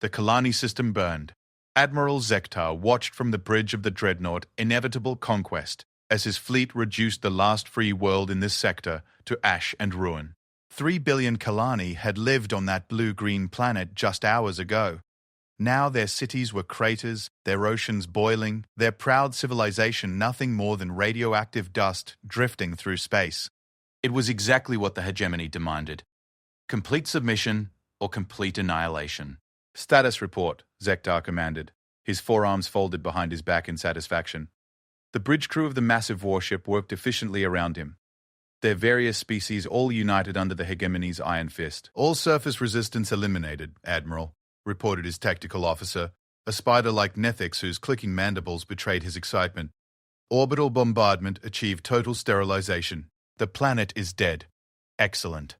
The Kalani system burned. Admiral Zektar watched from the bridge of the dreadnought Inevitable Conquest as his fleet reduced the last free world in this sector to ash and ruin. 3 billion Kalani had lived on that blue-green planet just hours ago. Now their cities were craters, their oceans boiling, their proud civilization nothing more than radioactive dust drifting through space. It was exactly what the hegemony demanded. Complete submission or complete annihilation. "Status report," Zektar commanded, his forearms folded behind his back in satisfaction. The bridge crew of the massive warship worked efficiently around him. Their various species all united under the hegemony's iron fist. "All surface resistance eliminated, Admiral," reported his tactical officer, a spider-like Nethix whose clicking mandibles betrayed his excitement. "Orbital bombardment achieved total sterilization. The planet is dead." "Excellent."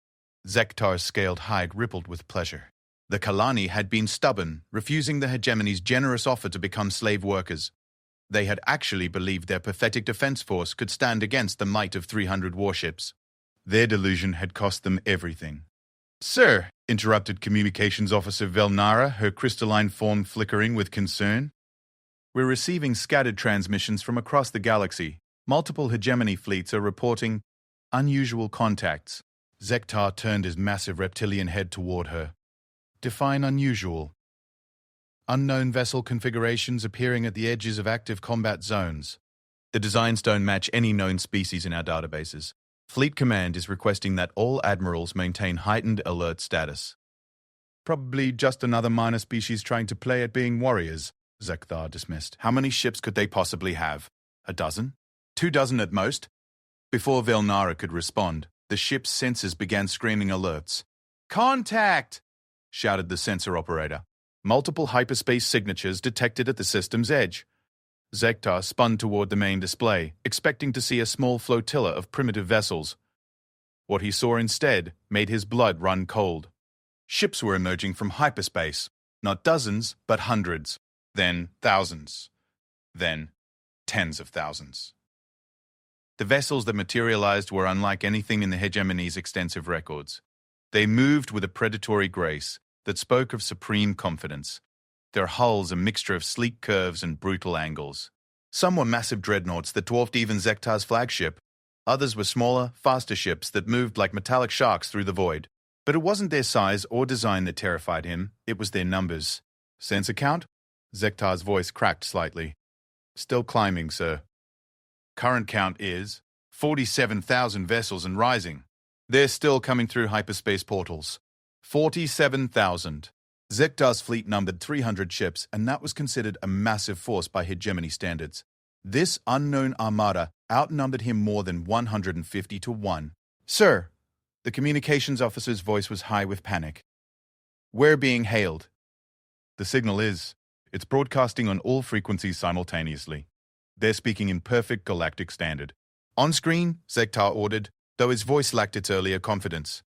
Zektar's scaled hide rippled with pleasure. The Kalani had been stubborn, refusing the hegemony's generous offer to become slave workers. They had actually believed their pathetic defense force could stand against the might of 300 warships. Their delusion had cost them everything. "Sir," interrupted Communications Officer Velnara, her crystalline form flickering with concern. "We're receiving scattered transmissions from across the galaxy. Multiple hegemony fleets are reporting unusual contacts." Zektar turned his massive reptilian head toward her. "Define unusual." "Unknown vessel configurations appearing at the edges of active combat zones. The designs don't match any known species in our databases. Fleet Command is requesting that all admirals maintain heightened alert status." "Probably just another minor species trying to play at being warriors," Zektar dismissed. "How many ships could they possibly have? A dozen? 2 dozen at most?" Before Velnara could respond, the ship's sensors began screaming alerts. "Contact!" shouted the sensor operator. Multiple hyperspace signatures detected at the system's edge. Zektar spun toward the main display, expecting to see a small flotilla of primitive vessels. What he saw instead made his blood run cold. Ships were emerging from hyperspace, not dozens, but hundreds, then thousands, then tens of thousands. The vessels that materialized were unlike anything in the hegemony's extensive records. They moved with a predatory grace that spoke of supreme confidence, their hulls a mixture of sleek curves and brutal angles. Some were massive dreadnoughts that dwarfed even Zektar's flagship. Others were smaller, faster ships that moved like metallic sharks through the void. But it wasn't their size or design that terrified him, it was their numbers. "Sensor count?" Zektar's voice cracked slightly. "Still climbing, sir." "Current count is 47,000 vessels and rising. They're still coming through hyperspace portals. 47,000. Zektar's fleet numbered 300 ships, and that was considered a massive force by hegemony standards. This unknown armada outnumbered him more than 150 to 1. "Sir!" The communications officer's voice was high with panic. "We're being hailed." "The signal is. It's broadcasting on all frequencies simultaneously. They're speaking in perfect galactic standard." "On screen," Zektar ordered, though his voice lacked its earlier confidence.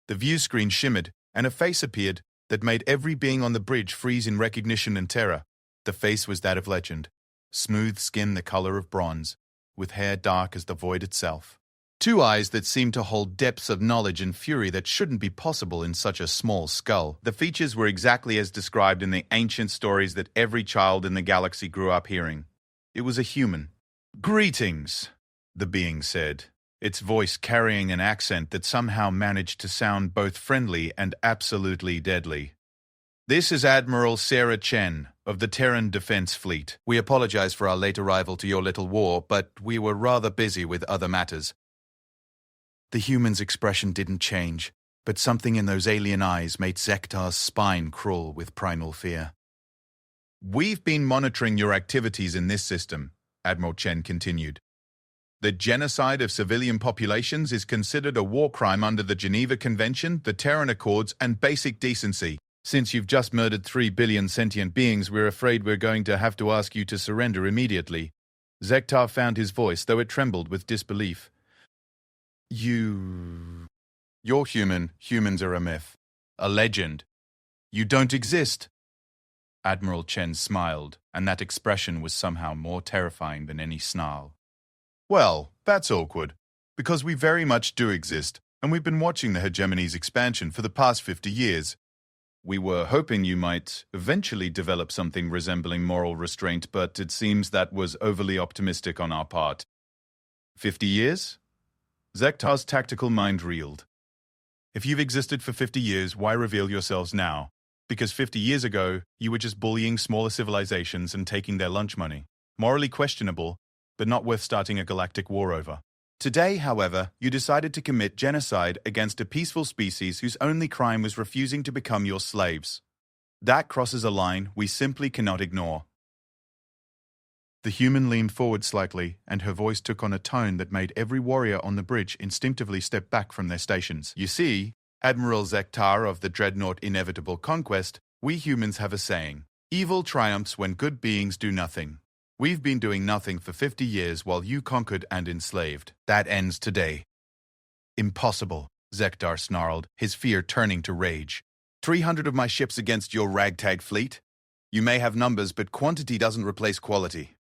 The view screen shimmered, and a face appeared that made every being on the bridge freeze in recognition and terror. The face was that of legend. Smooth skin the color of bronze, with hair dark as the void itself. 2 eyes that seemed to hold depths of knowledge and fury that shouldn't be possible in such a small skull. The features were exactly as described in the ancient stories that every child in the galaxy grew up hearing. It was a human. "Greetings," the being said, its voice carrying an accent that somehow managed to sound both friendly and absolutely deadly. "This is Admiral Sarah Chen of the Terran Defense Fleet. We apologize for our late arrival to your little war, but we were rather busy with other matters." The human's expression didn't change, but something in those alien eyes made Zektar's spine crawl with primal fear. "We've been monitoring your activities in this system," Admiral Chen continued. "The genocide of civilian populations is considered a war crime under the Geneva Convention, the Terran Accords, and basic decency. Since you've just murdered 3 billion sentient beings, we're afraid we're going to have to ask you to surrender immediately." Zektar found his voice, though it trembled with disbelief. "You're human. Humans are a myth. A legend. You don't exist." Admiral Chen smiled, and that expression was somehow more terrifying than any snarl. "Well, that's awkward, because we very much do exist, and we've been watching the hegemony's expansion for the past 50 years. We were hoping you might eventually develop something resembling moral restraint, but it seems that was overly optimistic on our part. 50 years? Zektar's tactical mind reeled. If you've existed for 50 years, why reveal yourselves now? Because 50 years ago, you were just bullying smaller civilizations and taking their lunch money. Morally questionable, but not worth starting a galactic war over. Today, however, you decided to commit genocide against a peaceful species whose only crime was refusing to become your slaves. That crosses a line we simply cannot ignore. The human leaned forward slightly, and her voice took on a tone that made every warrior on the bridge instinctively step back from their stations. You see, Admiral Zektar of the dreadnought Inevitable Conquest, we humans have a saying: evil triumphs when good beings do nothing. We've been doing nothing for 50 years while you conquered and enslaved. That ends today. Impossible, Zektar snarled, his fear turning to rage. 300 of my ships against your ragtag fleet? You may have numbers, but quantity doesn't replace quality.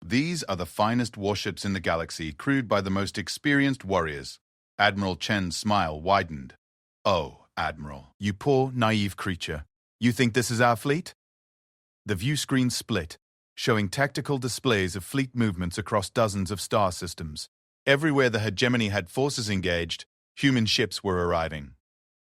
These are the finest warships in the galaxy, crewed by the most experienced warriors. Admiral Chen's smile widened. Oh, Admiral, you poor, naive creature. You think this is our fleet? The view screen split, showing tactical displays of fleet movements across dozens of star systems. Everywhere the hegemony had forces engaged, human ships were arriving.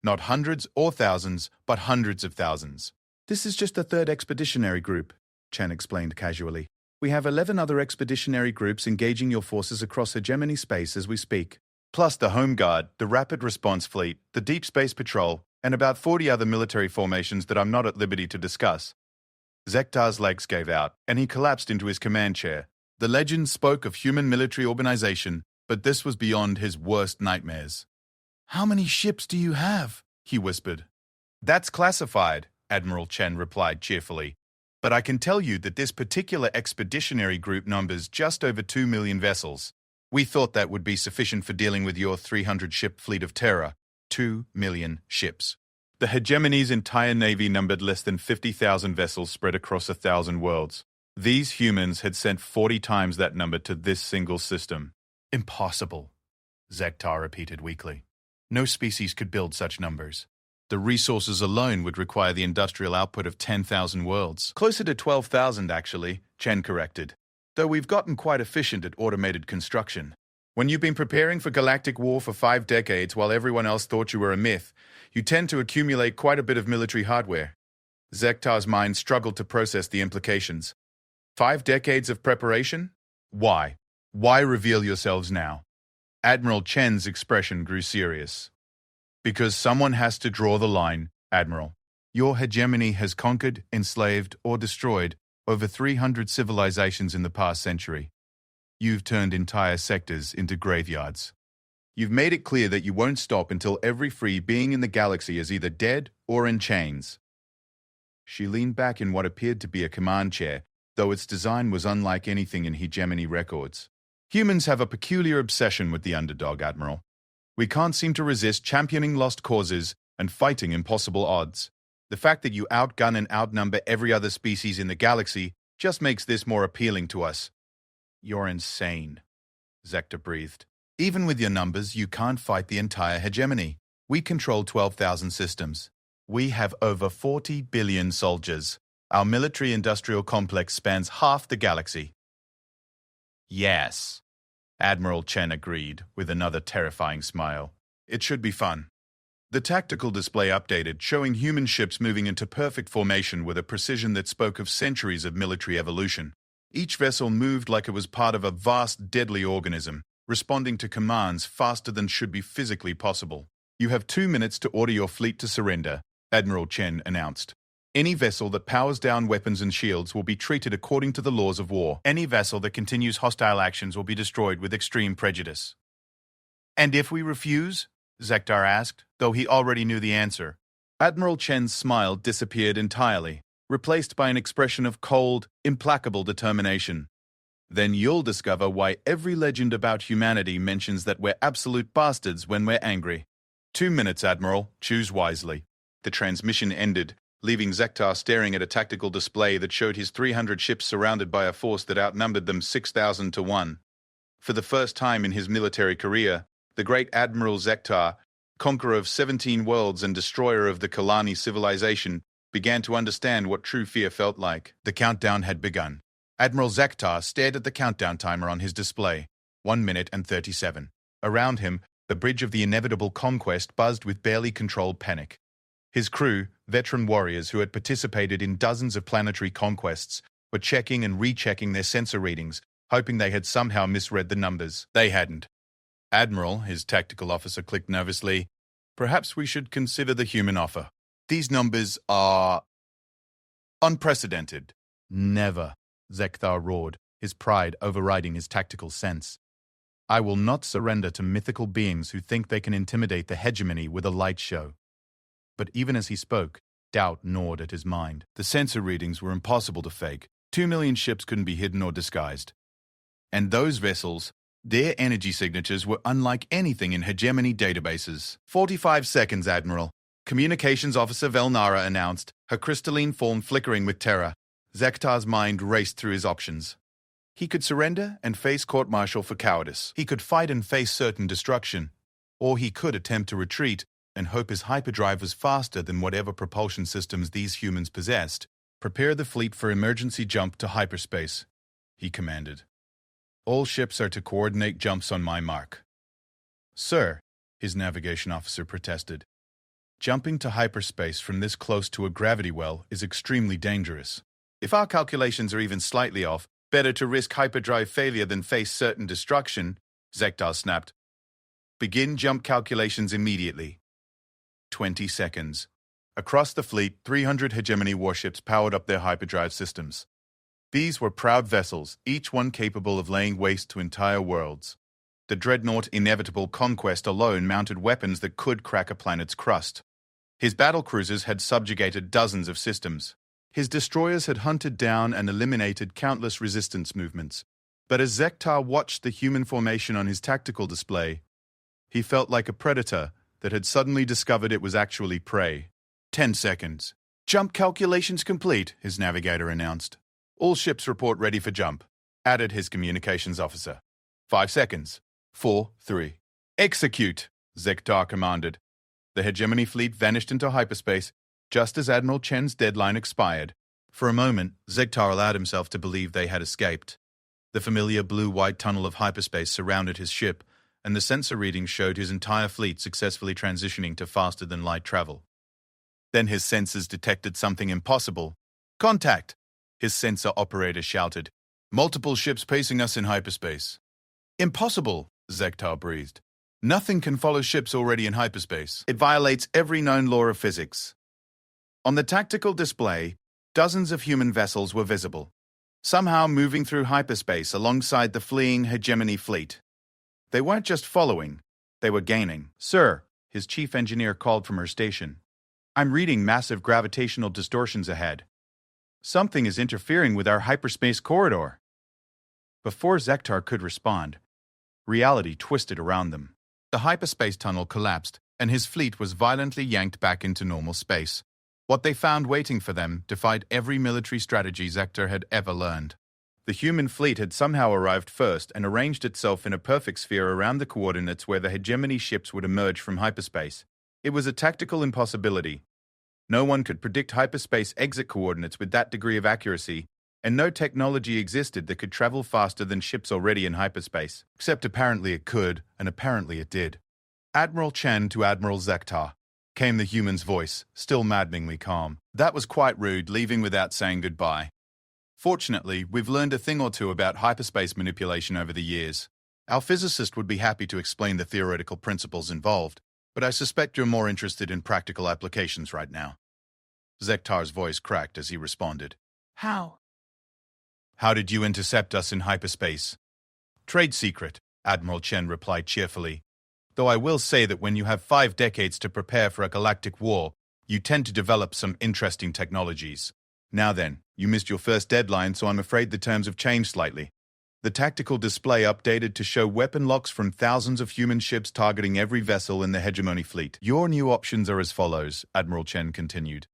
Not hundreds or thousands, but hundreds of thousands. This is just the third expeditionary group, Chen explained casually. We have 11 other expeditionary groups engaging your forces across hegemony space as we speak. Plus the Home Guard, the Rapid Response Fleet, the Deep Space Patrol, and about 40 other military formations that I'm not at liberty to discuss. Zektar's legs gave out, and he collapsed into his command chair. The legend spoke of human military organization, but this was beyond his worst nightmares. How many ships do you have? He whispered. That's classified, Admiral Chen replied cheerfully. But I can tell you that this particular expeditionary group numbers just over 2 million vessels. We thought that would be sufficient for dealing with your 300-ship fleet of terror. 2 million ships. The hegemony's entire navy numbered less than 50,000 vessels spread across 1,000 worlds. These humans had sent 40 times that number to this single system. Impossible, Zektar repeated weakly. No species could build such numbers. The resources alone would require the industrial output of 10,000 worlds. Closer to 12,000, actually, Chen corrected. Though we've gotten quite efficient at automated construction. When you've been preparing for galactic war for 5 decades while everyone else thought you were a myth, you tend to accumulate quite a bit of military hardware. Zektar's mind struggled to process the implications. 5 decades of preparation? Why? Why reveal yourselves now? Admiral Chen's expression grew serious. Because someone has to draw the line, Admiral. Your hegemony has conquered, enslaved, or destroyed over 300 civilizations in the past century. You've turned entire sectors into graveyards. You've made it clear that you won't stop until every free being in the galaxy is either dead or in chains. She leaned back in what appeared to be a command chair, though its design was unlike anything in hegemony records. Humans have a peculiar obsession with the underdog, Admiral. We can't seem to resist championing lost causes and fighting impossible odds. The fact that you outgun and outnumber every other species in the galaxy just makes this more appealing to us. You're insane, Zektar breathed. Even with your numbers, you can't fight the entire hegemony. We control 12,000 systems. We have over 40 billion soldiers. Our military-industrial complex spans half the galaxy. Yes, Admiral Chen agreed, with another terrifying smile. It should be fun. The tactical display updated, showing human ships moving into perfect formation with a precision that spoke of centuries of military evolution. Each vessel moved like it was part of a vast, deadly organism, responding to commands faster than should be physically possible. You have 2 minutes to order your fleet to surrender, Admiral Chen announced. Any vessel that powers down weapons and shields will be treated according to the laws of war. Any vessel that continues hostile actions will be destroyed with extreme prejudice. And if we refuse? Zektar asked, though he already knew the answer. Admiral Chen's smile disappeared entirely, replaced by an expression of cold, implacable determination. Then you'll discover why every legend about humanity mentions that we're absolute bastards when we're angry. 2 minutes, Admiral. Choose wisely. The transmission ended, leaving Zektar staring at a tactical display that showed his 300 ships surrounded by a force that outnumbered them 6,000 to 1. For the first time in his military career, the great Admiral Zektar conqueror of 17 worlds and destroyer of the Kalani civilization, began to understand what true fear felt like. The countdown had begun. Admiral Zektar stared at the countdown timer on his display. 1 minute and 37. Around him, the bridge of the inevitable conquest buzzed with barely controlled panic. His crew, veteran warriors who had participated in dozens of planetary conquests, were checking and rechecking their sensor readings, hoping they had somehow misread the numbers. They hadn't. Admiral, his tactical officer clicked nervously, "Perhaps we should consider the human offer. These numbers are unprecedented." "Never," Zektar roared, his pride overriding his tactical sense. "I will not surrender to mythical beings who think they can intimidate the hegemony with a light show." But even as he spoke, doubt gnawed at his mind. The sensor readings were impossible to fake. 2 million ships couldn't be hidden or disguised. And those vessels, their energy signatures were unlike anything in hegemony databases. 45 seconds, Admiral. Communications Officer Velnara announced, her crystalline form flickering with terror. Zektar's mind raced through his options. He could surrender and face court-martial for cowardice. He could fight and face certain destruction. Or he could attempt to retreat and hope his hyperdrive was faster than whatever propulsion systems these humans possessed. "Prepare the fleet for emergency jump to hyperspace," he commanded. "All ships are to coordinate jumps on my mark." "Sir," his navigation officer protested, "jumping to hyperspace from this close to a gravity well is extremely dangerous. If our calculations are even slightly off, better to risk hyperdrive failure than face certain destruction," Zektar snapped. "Begin jump calculations immediately." 20 seconds. Across the fleet, 300 hegemony warships powered up their hyperdrive systems. These were proud vessels, each one capable of laying waste to entire worlds. The dreadnought Inevitable Conquest alone mounted weapons that could crack a planet's crust. His battle cruisers had subjugated dozens of systems. His destroyers had hunted down and eliminated countless resistance movements. But as Zektar watched the human formation on his tactical display, he felt like a predator that had suddenly discovered it was actually prey. 10 seconds. "Jump calculations complete," his navigator announced. "All ships report ready for jump," added his communications officer. 5 seconds. 4, 3. "Execute," Zektar commanded. The hegemony fleet vanished into hyperspace, just as Admiral Chen's deadline expired. For a moment, Zektar allowed himself to believe they had escaped. The familiar blue-white tunnel of hyperspace surrounded his ship, and the sensor readings showed his entire fleet successfully transitioning to faster-than-light travel. Then his sensors detected something impossible. "Contact!" his sensor operator shouted. "Multiple ships pacing us in hyperspace." "Impossible," Zektar breathed. "Nothing can follow ships already in hyperspace. It violates every known law of physics." On the tactical display, dozens of human vessels were visible, somehow moving through hyperspace alongside the fleeing hegemony fleet. They weren't just following, they were gaining. "Sir," his chief engineer called from her station, "I'm reading massive gravitational distortions ahead. Something is interfering with our hyperspace corridor." Before Zektar could respond, reality twisted around them. The hyperspace tunnel collapsed, and his fleet was violently yanked back into normal space. What they found waiting for them defied every military strategy Zektar had ever learned. The human fleet had somehow arrived first and arranged itself in a perfect sphere around the coordinates where the hegemony ships would emerge from hyperspace. It was a tactical impossibility. No one could predict hyperspace exit coordinates with that degree of accuracy, and no technology existed that could travel faster than ships already in hyperspace. Except apparently it could, and apparently it did. "Admiral Chen to Admiral Zektar," came the human's voice, still maddeningly calm. "That was quite rude, leaving without saying goodbye. Fortunately, we've learned a thing or two about hyperspace manipulation over the years. Our physicist would be happy to explain the theoretical principles involved, but I suspect you're more interested in practical applications right now." Zektar's voice cracked as he responded. "How? How did you intercept us in hyperspace?" "Trade secret," Admiral Chen replied cheerfully. "Though I will say that when you have 5 decades to prepare for a galactic war, you tend to develop some interesting technologies. Now then, you missed your first deadline, so I'm afraid the terms have changed slightly. The tactical display updated to show weapon locks from thousands of human ships targeting every vessel in the hegemony fleet. Your new options are as follows," Admiral Chen continued.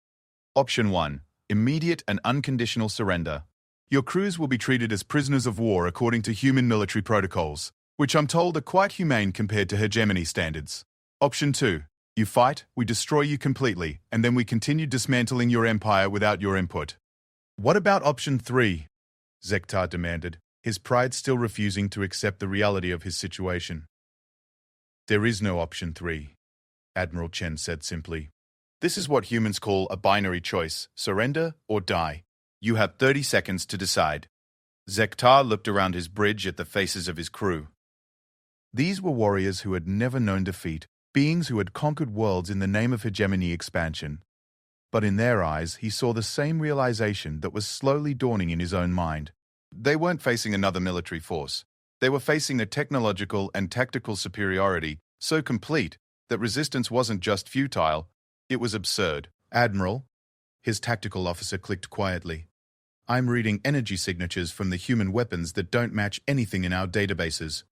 "Option 1. Immediate and unconditional surrender. Your crews will be treated as prisoners of war according to human military protocols, which I'm told are quite humane compared to hegemony standards. Option 2. You fight, we destroy you completely, and then we continue dismantling your empire without your input. What about option 3? Zektar demanded, his pride still refusing to accept the reality of his situation. There is no option 3, Admiral Chen said simply. This is what humans call a binary choice, surrender or die. You have 30 seconds to decide. Zektar looked around his bridge at the faces of his crew. These were warriors who had never known defeat, beings who had conquered worlds in the name of hegemony expansion. But in their eyes, he saw the same realization that was slowly dawning in his own mind. They weren't facing another military force. They were facing a technological and tactical superiority so complete that resistance wasn't just futile, it was absurd. Admiral, his tactical officer clicked quietly. I'm reading energy signatures from the human weapons that don't match anything in our databases.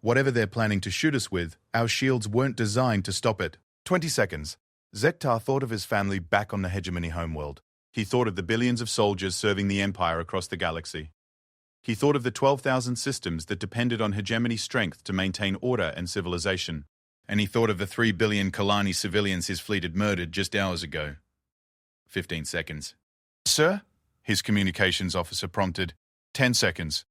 Whatever they're planning to shoot us with, our shields weren't designed to stop it. 20 seconds. Zektar thought of his family back on the hegemony homeworld. He thought of the billions of soldiers serving the Empire across the galaxy. He thought of the 12,000 systems that depended on hegemony strength to maintain order and civilization. And he thought of the 3 billion Kalani civilians his fleet had murdered just hours ago. 15 seconds. Sir? His communications officer prompted. 10 seconds.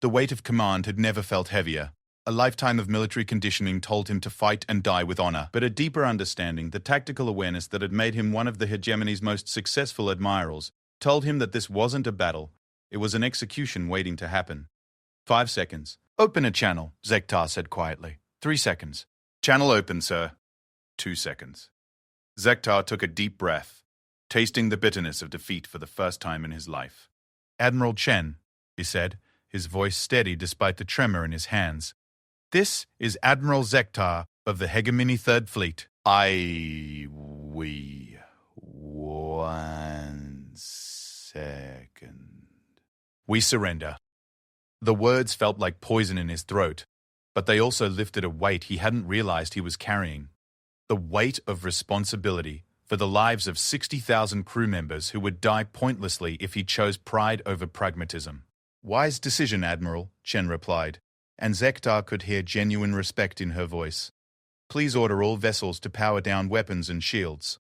The weight of command had never felt heavier. A lifetime of military conditioning told him to fight and die with honor, but a deeper understanding, the tactical awareness that had made him one of the hegemony's most successful admirals, told him that this wasn't a battle, it was an execution waiting to happen. 5 seconds. Open a channel, Zektar said quietly. 3 seconds. Channel open, sir. 2 seconds. Zektar took a deep breath, tasting the bitterness of defeat for the first time in his life. Admiral Chen, he said, his voice steady despite the tremor in his hands. This is Admiral Zektar of the Hegemony Third Fleet. One second. We surrender. The words felt like poison in his throat, but they also lifted a weight he hadn't realized he was carrying. The weight of responsibility for the lives of 60,000 crew members who would die pointlessly if he chose pride over pragmatism. Wise decision, Admiral, Chen replied, and Zektar could hear genuine respect in her voice. Please order all vessels to power down weapons and shields.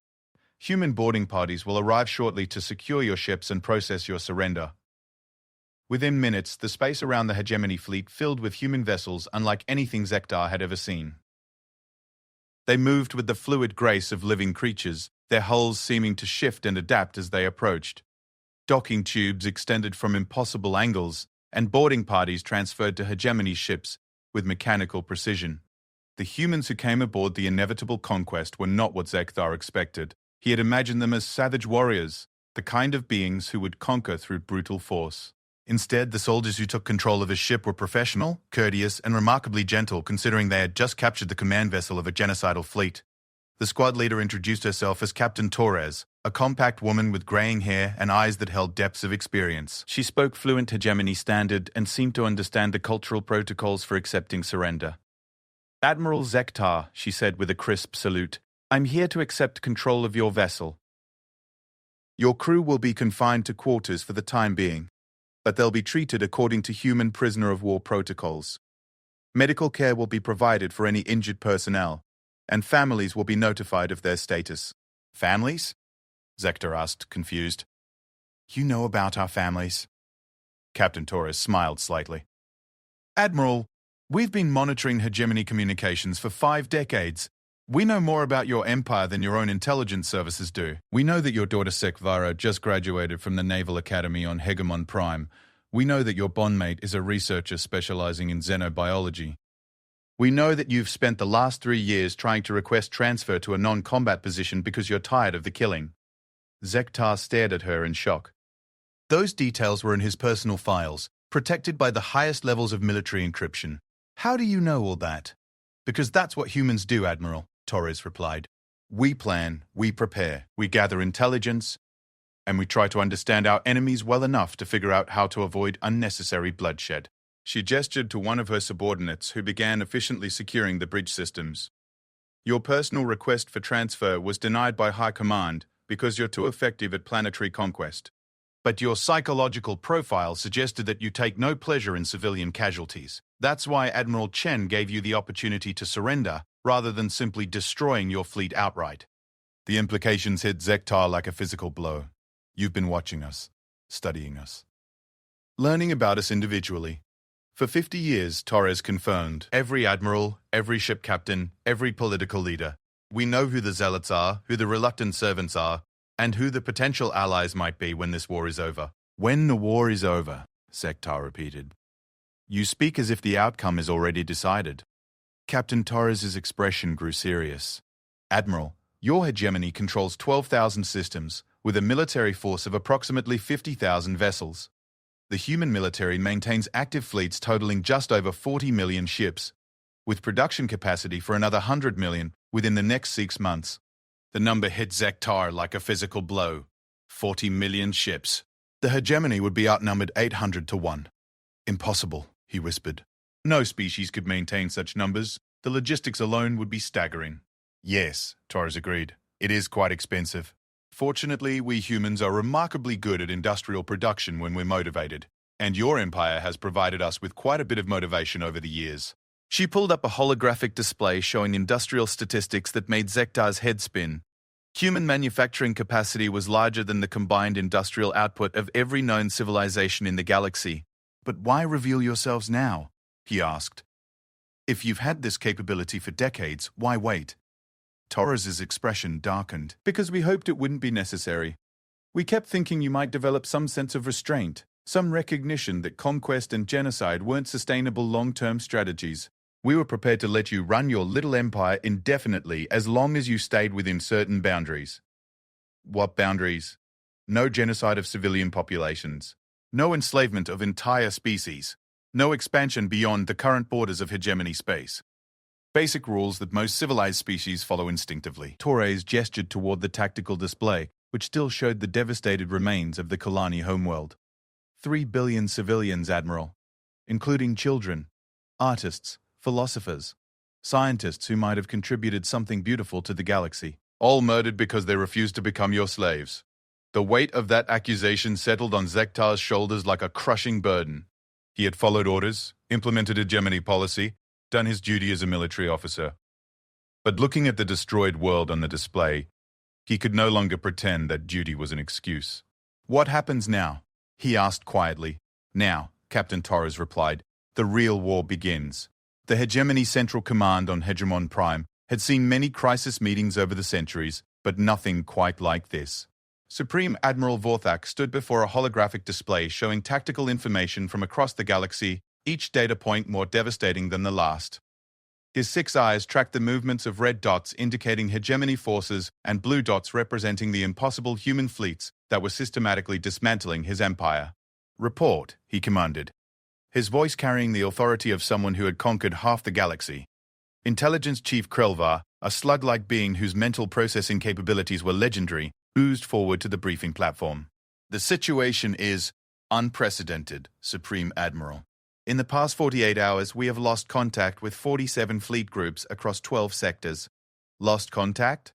Human boarding parties will arrive shortly to secure your ships and process your surrender. Within minutes, the space around the hegemony fleet filled with human vessels unlike anything Zektar had ever seen. They moved with the fluid grace of living creatures, their hulls seeming to shift and adapt as they approached. Docking tubes extended from impossible angles, and boarding parties transferred to hegemony ships with mechanical precision. The humans who came aboard the inevitable conquest were not what Zektar expected. He had imagined them as savage warriors, the kind of beings who would conquer through brutal force. Instead, the soldiers who took control of his ship were professional, courteous, and remarkably gentle considering they had just captured the command vessel of a genocidal fleet. The squad leader introduced herself as Captain Torres, a compact woman with graying hair and eyes that held depths of experience. She spoke fluent hegemony standard and seemed to understand the cultural protocols for accepting surrender. Admiral Zektar, she said with a crisp salute, I'm here to accept control of your vessel. Your crew will be confined to quarters for the time being, but they'll be treated according to human prisoner of war protocols. Medical care will be provided for any injured personnel, and families will be notified of their status. Families? Zektar asked, confused. You know about our families? Captain Torres smiled slightly. Admiral, we've been monitoring hegemony communications for 5 decades. We know more about your empire than your own intelligence services do. We know that your daughter Sekvara just graduated from the Naval Academy on Hegemon Prime. We know that your bondmate is a researcher specializing in xenobiology. We know that you've spent the last 3 years trying to request transfer to a non-combat position because you're tired of the killing. Zektar stared at her in shock. Those details were in his personal files, protected by the highest levels of military encryption. How do you know all that? Because that's what humans do, Admiral, Torres replied. We plan, we prepare, we gather intelligence, and we try to understand our enemies well enough to figure out how to avoid unnecessary bloodshed. She gestured to one of her subordinates who began efficiently securing the bridge systems. Your personal request for transfer was denied by High Command because you're too effective at planetary conquest. But your psychological profile suggested that you take no pleasure in civilian casualties. That's why Admiral Chen gave you the opportunity to surrender rather than simply destroying your fleet outright. The implications hit Zektar like a physical blow. You've been watching us, studying us, learning about us individually. For 50 years, Torres confirmed every admiral, every ship captain, every political leader. We know who the zealots are, who the reluctant servants are, and who the potential allies might be when this war is over. When the war is over, Zektar repeated. You speak as if the outcome is already decided. Captain Torres's expression grew serious. Admiral, your hegemony controls 12,000 systems, with a military force of approximately 50,000 vessels. The human military maintains active fleets totaling just over 40 million ships, with production capacity for another 100 million within the next 6 months. The number hit Zektar like a physical blow. 40 million ships. The hegemony would be outnumbered 800 to 1. Impossible, he whispered. No species could maintain such numbers. The logistics alone would be staggering. Yes, Torres agreed. It is quite expensive. Fortunately, we humans are remarkably good at industrial production when we're motivated, and your empire has provided us with quite a bit of motivation over the years. She pulled up a holographic display showing industrial statistics that made Zektar's head spin. Human manufacturing capacity was larger than the combined industrial output of every known civilization in the galaxy. But why reveal yourselves now? He asked. If you've had this capability for decades, why wait? Torres's expression darkened. Because we hoped it wouldn't be necessary. We kept thinking you might develop some sense of restraint, some recognition that conquest and genocide weren't sustainable long-term strategies. We were prepared to let you run your little empire indefinitely as long as you stayed within certain boundaries. What boundaries? No genocide of civilian populations. No enslavement of entire species. No expansion beyond the current borders of hegemony space. Basic rules that most civilized species follow instinctively. Torres gestured toward the tactical display, which still showed the devastated remains of the Kalani homeworld. 3 billion civilians, Admiral, including children, artists, philosophers, scientists who might have contributed something beautiful to the galaxy, all murdered because they refused to become your slaves. The weight of that accusation settled on Zektar's shoulders like a crushing burden. He had followed orders, implemented hegemony policy, done his duty as a military officer. But looking at the destroyed world on the display, he could no longer pretend that duty was an excuse. What happens now? He asked quietly. Now, Captain Torres replied, the real war begins. The Hegemony Central Command on Hegemon Prime had seen many crisis meetings over the centuries, but nothing quite like this. Supreme Admiral Vorthak stood before a holographic display showing tactical information from across the galaxy, each data point more devastating than the last. His 6 eyes tracked the movements of red dots indicating hegemony forces and blue dots representing the impossible human fleets that were systematically dismantling his empire. Report, he commanded, his voice carrying the authority of someone who had conquered half the galaxy. Intelligence Chief Krelvar, a slug-like being whose mental processing capabilities were legendary, oozed forward to the briefing platform. The situation is unprecedented, Supreme Admiral. In the past 48 hours, we have lost contact with 47 fleet groups across 12 sectors. Lost contact?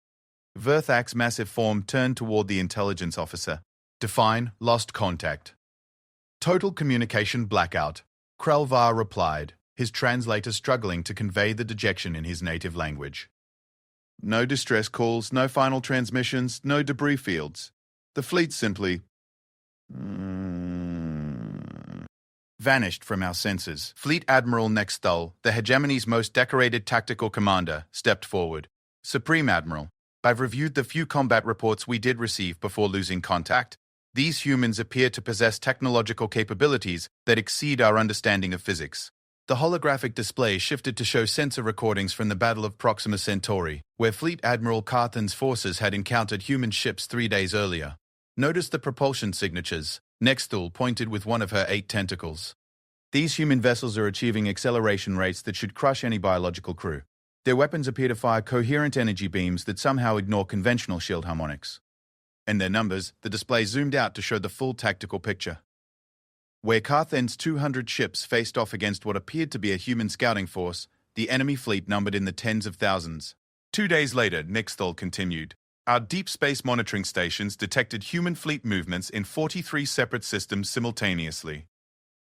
Vorthak's massive form turned toward the intelligence officer. Define lost contact. Total communication blackout, Krelvar replied, his translator struggling to convey the dejection in his native language. No distress calls, no final transmissions, no debris fields. The fleet simply vanished from our senses. Fleet Admiral Nexthul, the hegemony's most decorated tactical commander, stepped forward. Supreme Admiral, I've reviewed the few combat reports we did receive before losing contact. These humans appear to possess technological capabilities that exceed our understanding of physics. The holographic display shifted to show sensor recordings from the Battle of Proxima Centauri, where Fleet Admiral Carthan's forces had encountered human ships 3 days earlier. Notice the propulsion signatures. Nexthul pointed with one of her 8 tentacles. These human vessels are achieving acceleration rates that should crush any biological crew. Their weapons appear to fire coherent energy beams that somehow ignore conventional shield harmonics. In their numbers, the display zoomed out to show the full tactical picture. Where Carthan's 200 ships faced off against what appeared to be a human scouting force, the enemy fleet numbered in the tens of thousands. 2 days later, Nexthul continued. Our deep space monitoring stations detected human fleet movements in 43 separate systems simultaneously.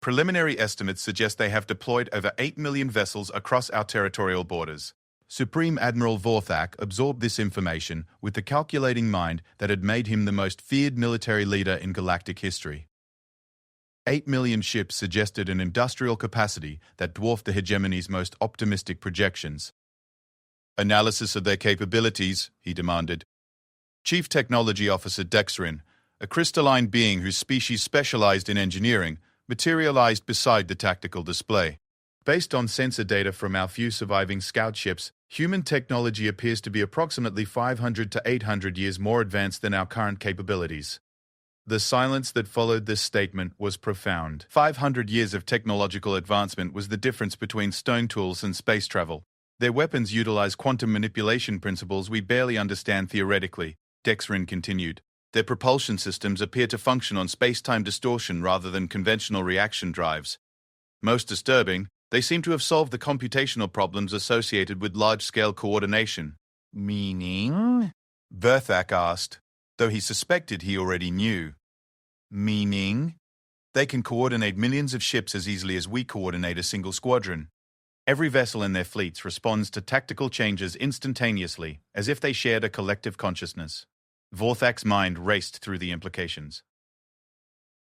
Preliminary estimates suggest they have deployed over 8 million vessels across our territorial borders. Supreme Admiral Vorthak absorbed this information with the calculating mind that had made him the most feared military leader in galactic history. 8 million ships suggested an industrial capacity that dwarfed the hegemony's most optimistic projections. Analysis of their capabilities, he demanded. Chief Technology Officer Dexrin, a crystalline being whose species specialized in engineering, materialized beside the tactical display. Based on sensor data from our few surviving scout ships, human technology appears to be approximately 500 to 800 years more advanced than our current capabilities. The silence that followed this statement was profound. 500 years of technological advancement was the difference between stone tools and space travel. Their weapons utilize quantum manipulation principles we barely understand theoretically, Dexrin continued. Their propulsion systems appear to function on space-time distortion rather than conventional reaction drives. Most disturbing, they seem to have solved the computational problems associated with large-scale coordination. Meaning? Vorthak asked, though he suspected he already knew. Meaning? They can coordinate millions of ships as easily as we coordinate a single squadron. Every vessel in their fleets responds to tactical changes instantaneously, as if they shared a collective consciousness. Vorthak's mind raced through the implications.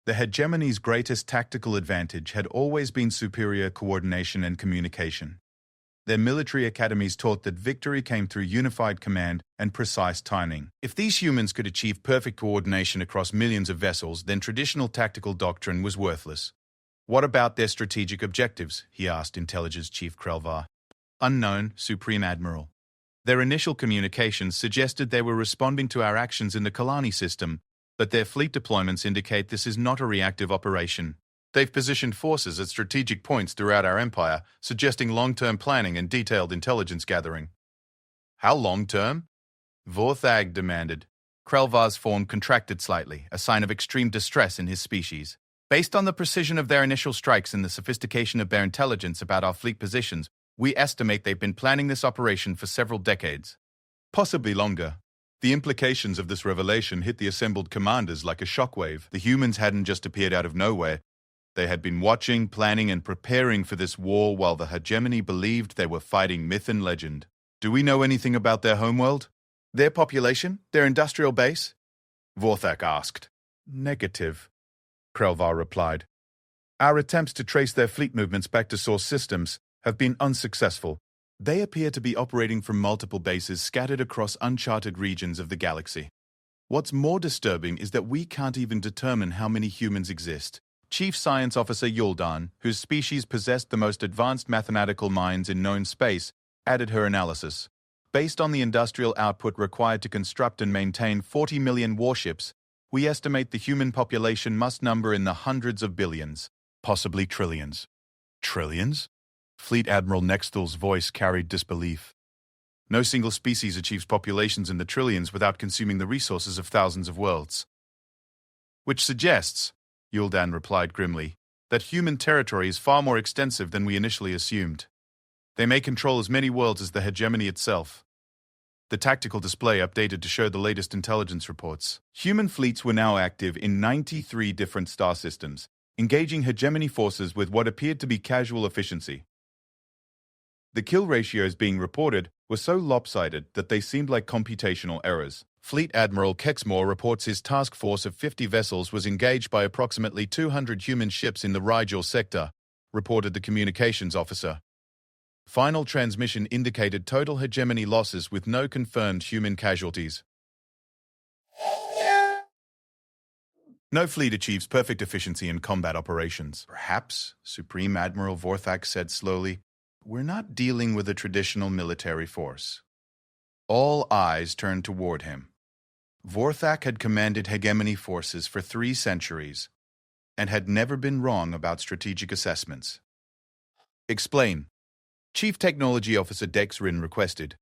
The hegemony's greatest tactical advantage had always been superior coordination and communication. Their military academies taught that victory came through unified command and precise timing. If these humans could achieve perfect coordination across millions of vessels, then traditional tactical doctrine was worthless. What about their strategic objectives? He asked Intelligence's Chief Krelvar. Unknown, Supreme Admiral. Their initial communications suggested they were responding to our actions in the Kalani system, but their fleet deployments indicate this is not a reactive operation. They've positioned forces at strategic points throughout our empire, suggesting long-term planning and detailed intelligence gathering. How long-term? Vorthak demanded. Krelvar's form contracted slightly, a sign of extreme distress in his species. Based on the precision of their initial strikes and the sophistication of their intelligence about our fleet positions, we estimate they've been planning this operation for several decades. Possibly longer. The implications of this revelation hit the assembled commanders like a shockwave. The humans hadn't just appeared out of nowhere. They had been watching, planning, and preparing for this war while the hegemony believed they were fighting myth and legend. Do we know anything about their homeworld? Their population? Their industrial base? Vorthak asked. Negative, Krelvar replied. Our attempts to trace their fleet movements back to source systems have been unsuccessful. They appear to be operating from multiple bases scattered across uncharted regions of the galaxy. What's more disturbing is that we can't even determine how many humans exist. Chief Science Officer Yuldan, whose species possessed the most advanced mathematical minds in known space, added her analysis. Based on the industrial output required to construct and maintain 40 million warships, we estimate the human population must number in the hundreds of billions, possibly trillions. Trillions? Fleet Admiral Nexthal's voice carried disbelief. No single species achieves populations in the trillions without consuming the resources of thousands of worlds. Which suggests, Yuldan replied grimly, that human territory is far more extensive than we initially assumed. They may control as many worlds as the hegemony itself. The tactical display updated to show the latest intelligence reports. Human fleets were now active in 93 different star systems, engaging hegemony forces with what appeared to be casual efficiency. The kill ratios being reported were so lopsided that they seemed like computational errors. Fleet Admiral Kexmore reports his task force of 50 vessels was engaged by approximately 200 human ships in the Rigel sector, reported the communications officer. Final transmission indicated total hegemony losses with no confirmed human casualties. No fleet achieves perfect efficiency in combat operations. Perhaps, Supreme Admiral Vorthak said slowly, we're not dealing with a traditional military force. All eyes turned toward him. Vorthak had commanded hegemony forces for 3 centuries and had never been wrong about strategic assessments. Explain. Chief Technology Officer Dexrin requested.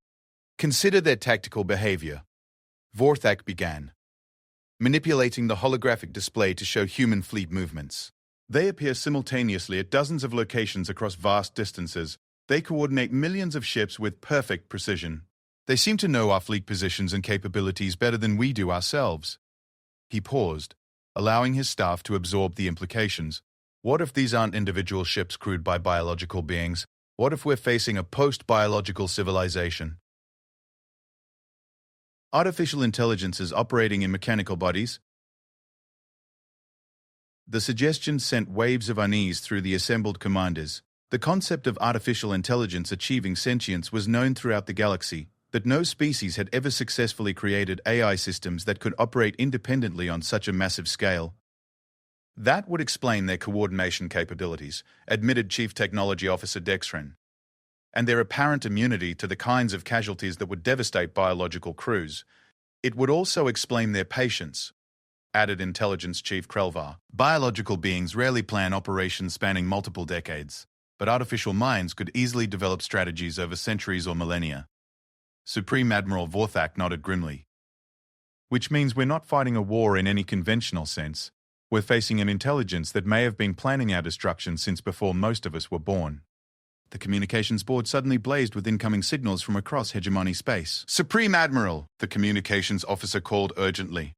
Consider their tactical behavior. Vorthak began, manipulating the holographic display to show human fleet movements. They appear simultaneously at dozens of locations across vast distances. They coordinate millions of ships with perfect precision. They seem to know our fleet positions and capabilities better than we do ourselves. He paused, allowing his staff to absorb the implications. What if these aren't individual ships crewed by biological beings? What if we're facing a post-biological civilization? Artificial intelligences operating in mechanical bodies? The suggestion sent waves of unease through the assembled commanders. The concept of artificial intelligence achieving sentience was known throughout the galaxy, but no species had ever successfully created AI systems that could operate independently on such a massive scale. That would explain their coordination capabilities, admitted Chief Technology Officer Dextrin, and their apparent immunity to the kinds of casualties that would devastate biological crews. It would also explain their patience, added Intelligence Chief Krelvar. Biological beings rarely plan operations spanning multiple decades, but artificial minds could easily develop strategies over centuries or millennia. Supreme Admiral Vorthak nodded grimly. Which means we're not fighting a war in any conventional sense. We're facing an intelligence that may have been planning our destruction since before most of us were born. The communications board suddenly blazed with incoming signals from across hegemony space. Supreme Admiral, the communications officer called urgently.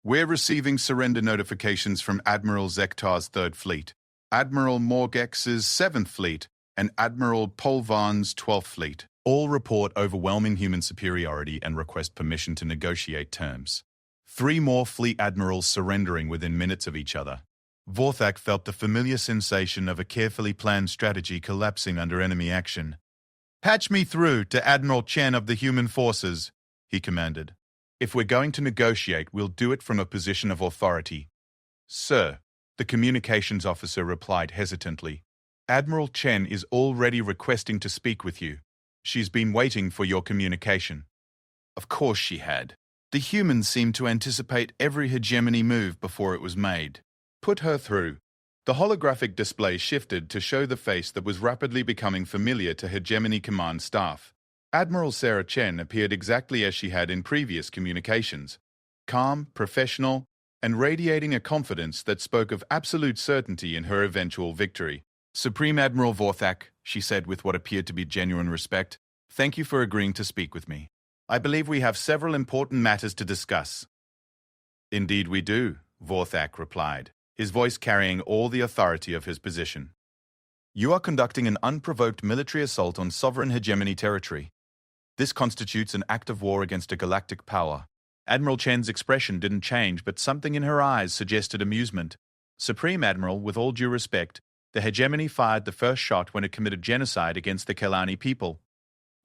We're receiving surrender notifications from Admiral Zektar's 3rd Fleet, Admiral Morgex's 7th Fleet, and Admiral Polvan's 12th Fleet. All report overwhelming human superiority and request permission to negotiate terms. 3 more fleet admirals surrendering within minutes of each other. Vorthak felt the familiar sensation of a carefully planned strategy collapsing under enemy action. "Patch me through to Admiral Chen of the Human Forces," he commanded. "If we're going to negotiate, we'll do it from a position of authority." "Sir," the communications officer replied hesitantly, "Admiral Chen is already requesting to speak with you. She's been waiting for your communication." Of course she had. The humans seemed to anticipate every hegemony move before it was made. "Put her through." The holographic display shifted to show the face that was rapidly becoming familiar to hegemony command staff. Admiral Sarah Chen appeared exactly as she had in previous communications. Calm, professional, and radiating a confidence that spoke of absolute certainty in her eventual victory. "Supreme Admiral Vorthak," she said with what appeared to be genuine respect, "thank you for agreeing to speak with me. I believe we have several important matters to discuss." "Indeed we do," Vorthak replied, his voice carrying all the authority of his position. "You are conducting an unprovoked military assault on sovereign hegemony territory. This constitutes an act of war against a galactic power." Admiral Chen's expression didn't change, but something in her eyes suggested amusement. "Supreme Admiral, with all due respect, the hegemony fired the first shot when it committed genocide against the Kelani people.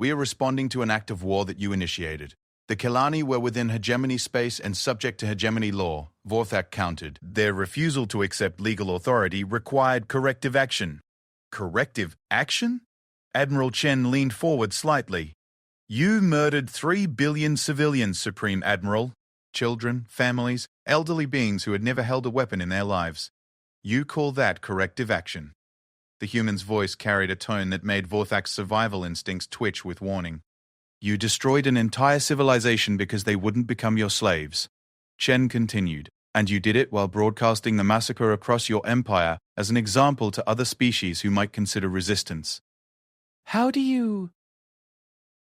We are responding to an act of war that you initiated. The Kelani were within hegemony space and subject to hegemony law," Vorthak countered. "Their refusal to accept legal authority required corrective action." "Corrective action?" Admiral Chen leaned forward slightly. "You murdered 3 billion civilians, Supreme Admiral. Children, families, elderly beings who had never held a weapon in their lives. You call that corrective action?" The human's voice carried a tone that made Vorthak's survival instincts twitch with warning. "You destroyed an entire civilization because they wouldn't become your slaves," Chen continued, "and you did it while broadcasting the massacre across your empire as an example to other species who might consider resistance." "How do you—"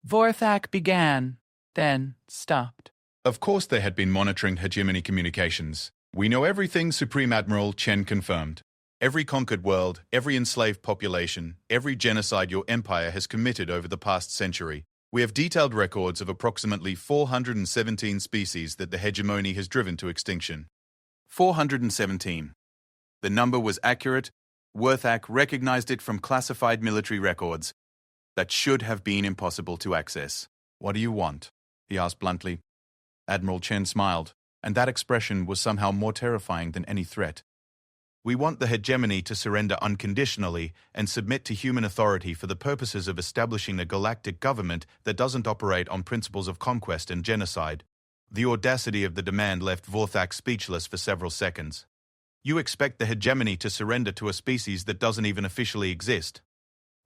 Vorthak began, then stopped. Of course they had been monitoring hegemony communications. "We know everything, Supreme Admiral," Chen confirmed. "Every conquered world, every enslaved population, every genocide your empire has committed over the past century. We have detailed records of approximately 417 species that the hegemony has driven to extinction." 417. The number was accurate. Vorthak recognized it from classified military records that should have been impossible to access. "What do you want?" he asked bluntly. Admiral Chen smiled, and that expression was somehow more terrifying than any threat. "We want the hegemony to surrender unconditionally and submit to human authority for the purposes of establishing a galactic government that doesn't operate on principles of conquest and genocide." The audacity of the demand left Vorthak speechless for several seconds. "You expect the hegemony to surrender to a species that doesn't even officially exist?"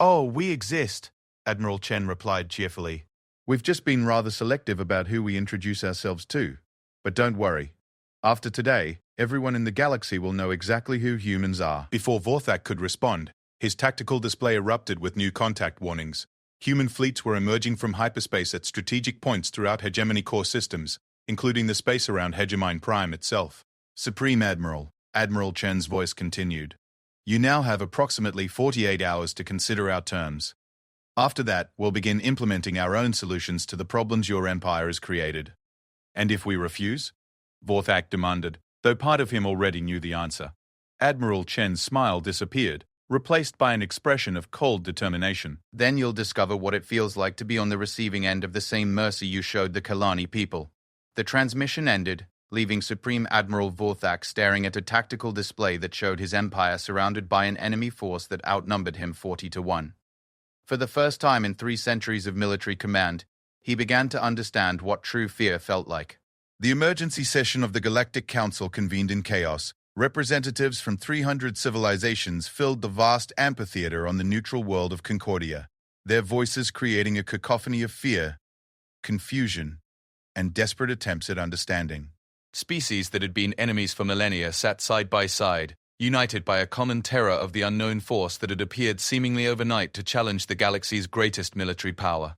"Oh, we exist," Admiral Chen replied cheerfully. "We've just been rather selective about who we introduce ourselves to. But don't worry. After today, everyone in the galaxy will know exactly who humans are." Before Vorthak could respond, his tactical display erupted with new contact warnings. Human fleets were emerging from hyperspace at strategic points throughout hegemony core systems, including the space around Hegemine Prime itself. "Supreme Admiral," Admiral Chen's voice continued, You now have approximately 48 hours to consider our terms. After that, we'll begin implementing our own solutions to the problems your empire has created. And if we refuse? Vorthak demanded, though part of him already knew the answer. Admiral Chen's smile disappeared, replaced by an expression of cold determination. Then you'll discover what it feels like to be on the receiving end of the same mercy you showed the Kalani people. The transmission ended, leaving Supreme Admiral Vorthak staring at a tactical display that showed his empire surrounded by an enemy force that outnumbered him 40-1. For the first time in 3 centuries of military command, he began to understand what true fear felt like. The emergency session of the Galactic Council convened in chaos. Representatives from 300 civilizations filled the vast amphitheater on the neutral world of Concordia, their voices creating a cacophony of fear, confusion, and desperate attempts at understanding. Species that had been enemies for millennia sat side by side, united by a common terror of the unknown force that had appeared seemingly overnight to challenge the galaxy's greatest military power.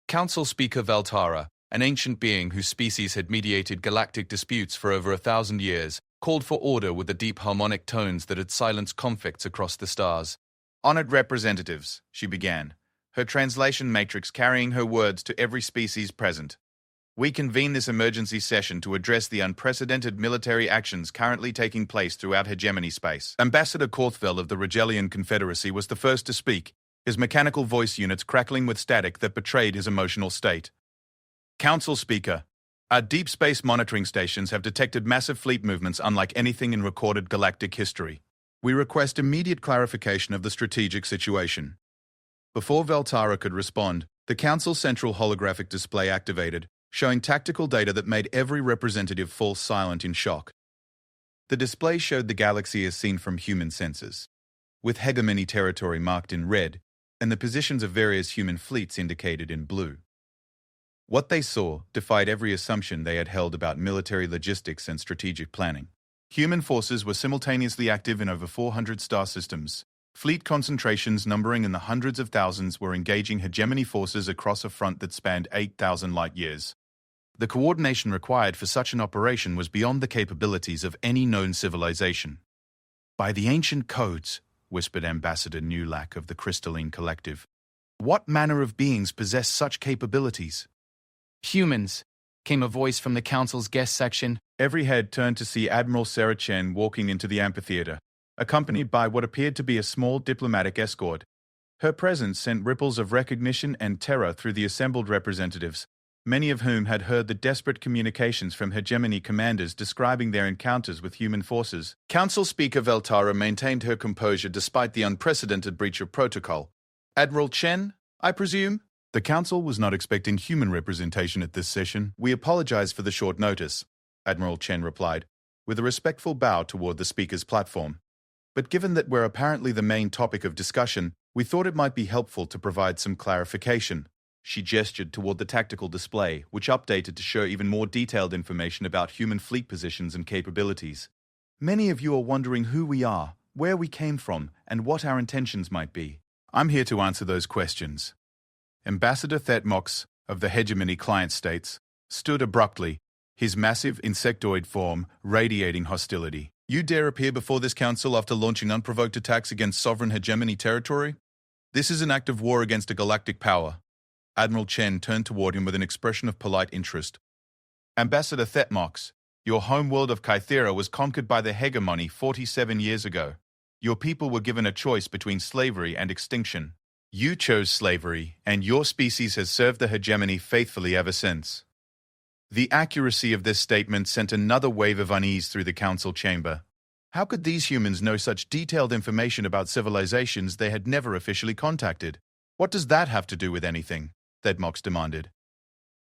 Council Speaker Valtara, an ancient being whose species had mediated galactic disputes for over 1,000 years, called for order with the deep harmonic tones that had silenced conflicts across the stars. Honored representatives, she began, her translation matrix carrying her words to every species present. We convene this emergency session to address the unprecedented military actions currently taking place throughout hegemony space. Ambassador Korthvel of the Regelian Confederacy was the first to speak, his mechanical voice units crackling with static that betrayed his emotional state. Council Speaker, our deep space monitoring stations have detected massive fleet movements unlike anything in recorded galactic history. We request immediate clarification of the strategic situation. Before Valtara could respond, the Council's central holographic display activated, showing tactical data that made every representative fall silent in shock. The display showed the galaxy as seen from human sensors, with hegemony territory marked in red and the positions of various human fleets indicated in blue. What they saw defied every assumption they had held about military logistics and strategic planning. Human forces were simultaneously active in over 400 star systems. Fleet concentrations numbering in the hundreds of thousands were engaging hegemony forces across a front that spanned 8,000 light-years. The coordination required for such an operation was beyond the capabilities of any known civilization. By the ancient codes, whispered Ambassador Newlack of the Crystalline Collective, what manner of beings possess such capabilities? Humans, came a voice from the council's guest section. Every head turned to see Admiral Sarah Chen walking into the amphitheater, accompanied by what appeared to be a small diplomatic escort. Her presence sent ripples of recognition and terror through the assembled representatives, many of whom had heard the desperate communications from hegemony commanders describing their encounters with human forces. Council Speaker Valtara maintained her composure despite the unprecedented breach of protocol. Admiral Chen, I presume? The Council was not expecting human representation at this session. We apologize for the short notice, Admiral Chen replied, with a respectful bow toward the speaker's platform. But given that we're apparently the main topic of discussion, we thought it might be helpful to provide some clarification. She gestured toward the tactical display, which updated to show even more detailed information about human fleet positions and capabilities. Many of you are wondering who we are, where we came from, and what our intentions might be. I'm here to answer those questions. Ambassador Thetmox, of the hegemony client states, stood abruptly, his massive insectoid form radiating hostility. You dare appear before this council after launching unprovoked attacks against sovereign hegemony territory? This is an act of war against a galactic power. Admiral Chen turned toward him with an expression of polite interest. Ambassador Thetmox, your homeworld of Kythera was conquered by the hegemony 47 years ago. Your people were given a choice between slavery and extinction. You chose slavery, and your species has served the hegemony faithfully ever since. The accuracy of this statement sent another wave of unease through the council chamber. How could these humans know such detailed information about civilizations they had never officially contacted? What does that have to do with anything? Thetmox demanded.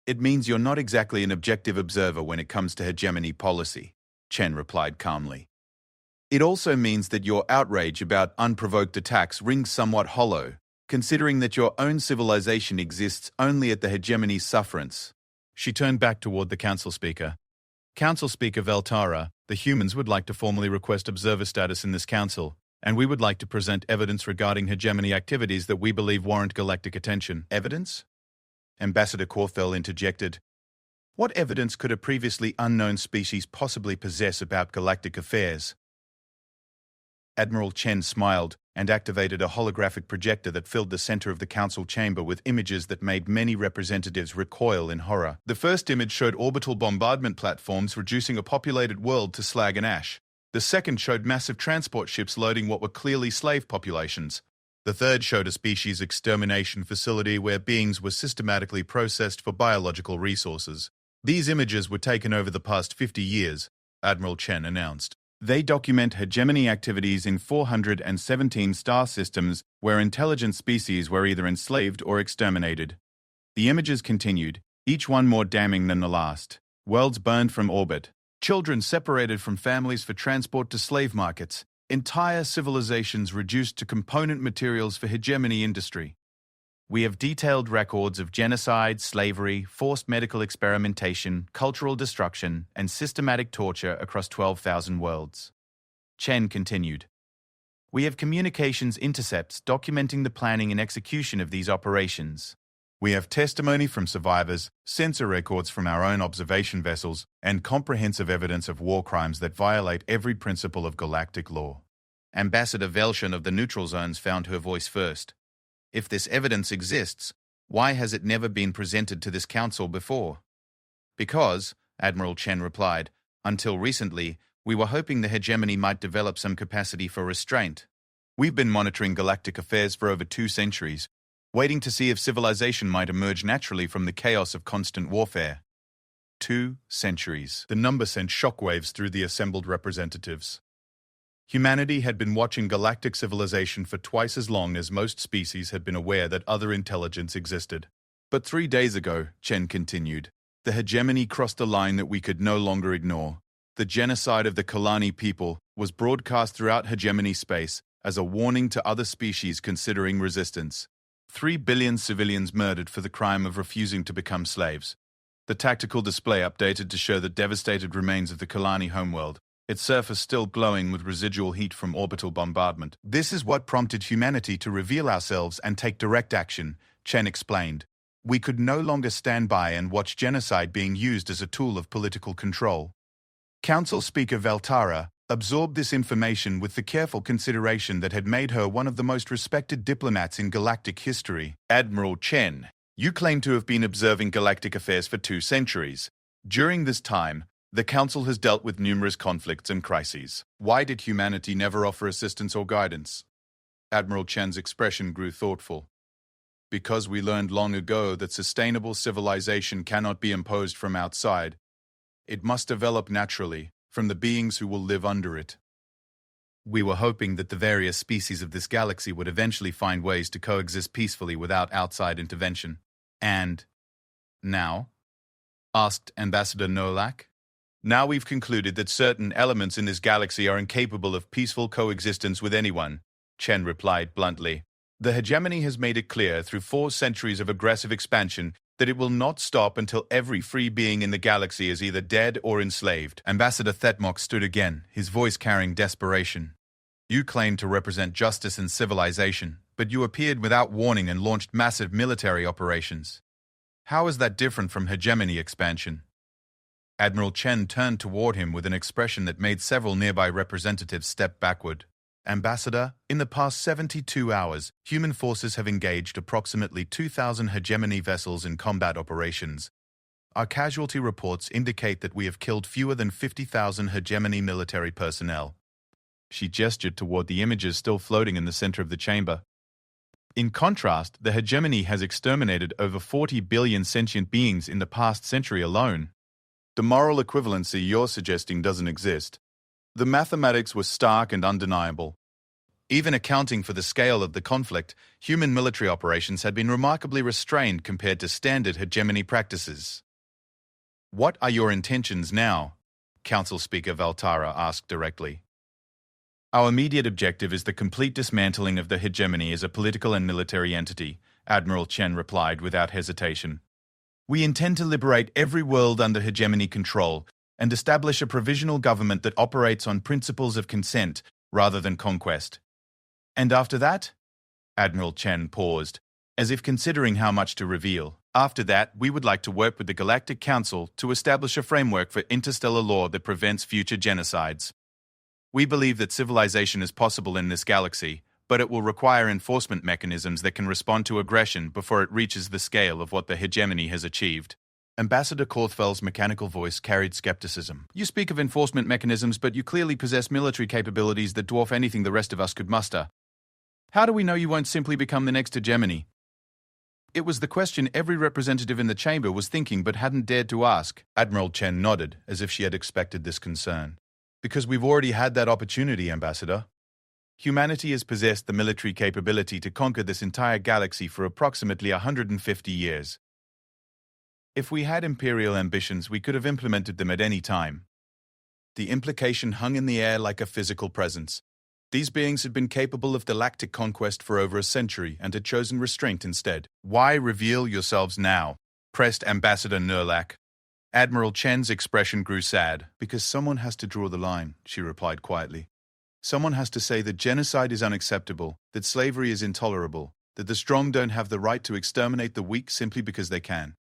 It means you're not exactly an objective observer when it comes to hegemony policy, Chen replied calmly. It also means that your outrage about unprovoked attacks rings somewhat hollow, considering that your own civilization exists only at the hegemony's sufferance. She turned back toward the council speaker. Council Speaker Valtara, the humans would like to formally request observer status in this council, and we would like to present evidence regarding hegemony activities that we believe warrant galactic attention. Evidence? Ambassador Korthel interjected. What evidence could a previously unknown species possibly possess about galactic affairs? Admiral Chen smiled and activated a holographic projector that filled the center of the council chamber with images that made many representatives recoil in horror. The first image showed orbital bombardment platforms reducing a populated world to slag and ash. The second showed massive transport ships loading what were clearly slave populations. The third showed a species extermination facility where beings were systematically processed for biological resources. These images were taken over the past 50 years, Admiral Chen announced. They document hegemony activities in 417 star systems where intelligent species were either enslaved or exterminated. The images continued, each one more damning than the last. Worlds burned from orbit. Children separated from families for transport to slave markets. Entire civilizations reduced to component materials for hegemony industry. We have detailed records of genocide, slavery, forced medical experimentation, cultural destruction, and systematic torture across 12,000 worlds. Chen continued. We have communications intercepts documenting the planning and execution of these operations. We have testimony from survivors, sensor records from our own observation vessels, and comprehensive evidence of war crimes that violate every principle of galactic law. Ambassador Velshan of the Neutral Zones found her voice first. If this evidence exists, why has it never been presented to this council before? Because, Admiral Chen replied, until recently, we were hoping the hegemony might develop some capacity for restraint. We've been monitoring galactic affairs for over 2 centuries, waiting to see if civilization might emerge naturally from the chaos of constant warfare. 2 centuries. The number sent shockwaves through the assembled representatives. Humanity had been watching galactic civilization for twice as long as most species had been aware that other intelligence existed. But 3 days ago, Chen continued, the hegemony crossed a line that we could no longer ignore. The genocide of the Kalani people was broadcast throughout hegemony space as a warning to other species considering resistance. 3 billion civilians murdered for the crime of refusing to become slaves. The tactical display updated to show the devastated remains of the Kalani homeworld, its surface still glowing with residual heat from orbital bombardment. This is what prompted humanity to reveal ourselves and take direct action, Chen explained. We could no longer stand by and watch genocide being used as a tool of political control. Council Speaker Valtara absorbed this information with the careful consideration that had made her one of the most respected diplomats in galactic history. Admiral Chen, you claim to have been observing galactic affairs for 2 centuries. During this time, the Council has dealt with numerous conflicts and crises. Why did humanity never offer assistance or guidance? Admiral Chen's expression grew thoughtful. Because we learned long ago that sustainable civilization cannot be imposed from outside. It must develop naturally, from the beings who will live under it. We were hoping that the various species of this galaxy would eventually find ways to coexist peacefully without outside intervention. And now? Asked Ambassador Nolak. Now we've concluded that certain elements in this galaxy are incapable of peaceful coexistence with anyone, Chen replied bluntly. The hegemony has made it clear through 4 centuries of aggressive expansion that it will not stop until every free being in the galaxy is either dead or enslaved. Ambassador Thetmok stood again, his voice carrying desperation. You claimed to represent justice and civilization, but you appeared without warning and launched massive military operations. How is that different from hegemony expansion? Admiral Chen turned toward him with an expression that made several nearby representatives step backward. Ambassador, in the past 72 hours, human forces have engaged approximately 2,000 hegemony vessels in combat operations. Our casualty reports indicate that we have killed fewer than 50,000 hegemony military personnel. She gestured toward the images still floating in the center of the chamber. In contrast, the hegemony has exterminated over 40 billion sentient beings in the past century alone. The moral equivalency you're suggesting doesn't exist. The mathematics were stark and undeniable. Even accounting for the scale of the conflict, human military operations had been remarkably restrained compared to standard hegemony practices. What are your intentions now? Council Speaker Valtara asked directly. Our immediate objective is the complete dismantling of the hegemony as a political and military entity, Admiral Chen replied without hesitation. We intend to liberate every world under hegemony control and establish a provisional government that operates on principles of consent rather than conquest. And after that? Admiral Chen paused, as if considering how much to reveal. After that, we would like to work with the Galactic Council to establish a framework for interstellar law that prevents future genocides. We believe that civilization is possible in this galaxy, but it will require enforcement mechanisms that can respond to aggression before it reaches the scale of what the hegemony has achieved. Ambassador Korthfeld's mechanical voice carried skepticism. You speak of enforcement mechanisms, but you clearly possess military capabilities that dwarf anything the rest of us could muster. How do we know you won't simply become the next hegemony? It was the question every representative in the chamber was thinking but hadn't dared to ask. Admiral Chen nodded, as if she had expected this concern. Because we've already had that opportunity, Ambassador. Humanity has possessed the military capability to conquer this entire galaxy for approximately 150 years. If we had imperial ambitions, we could have implemented them at any time. The implication hung in the air like a physical presence. These beings had been capable of galactic conquest for over a century and had chosen restraint instead. Why reveal yourselves now? Pressed Ambassador Nerlak. Admiral Chen's expression grew sad. Because someone has to draw the line, she replied quietly. Someone has to say that genocide is unacceptable, that slavery is intolerable, that the strong don't have the right to exterminate the weak simply because they can.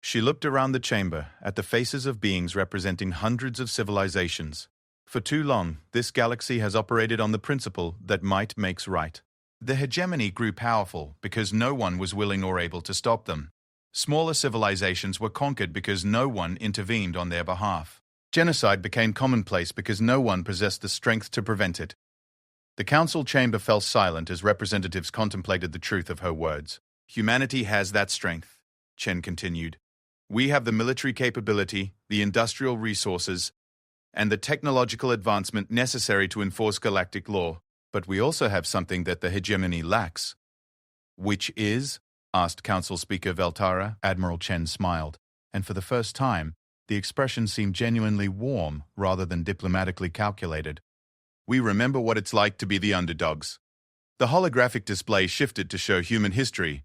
She looked around the chamber, at the faces of beings representing hundreds of civilizations. For too long, this galaxy has operated on the principle that might makes right. The hegemony grew powerful because no one was willing or able to stop them. Smaller civilizations were conquered because no one intervened on their behalf. Genocide became commonplace because no one possessed the strength to prevent it. The council chamber fell silent as representatives contemplated the truth of her words. Humanity has that strength, Chen continued. We have the military capability, the industrial resources, and the technological advancement necessary to enforce galactic law, but we also have something that the hegemony lacks. Which is? Asked Council Speaker Veltara. Admiral Chen smiled, and for the first time, the expression seemed genuinely warm rather than diplomatically calculated. We remember what it's like to be the underdogs. The holographic display shifted to show human history,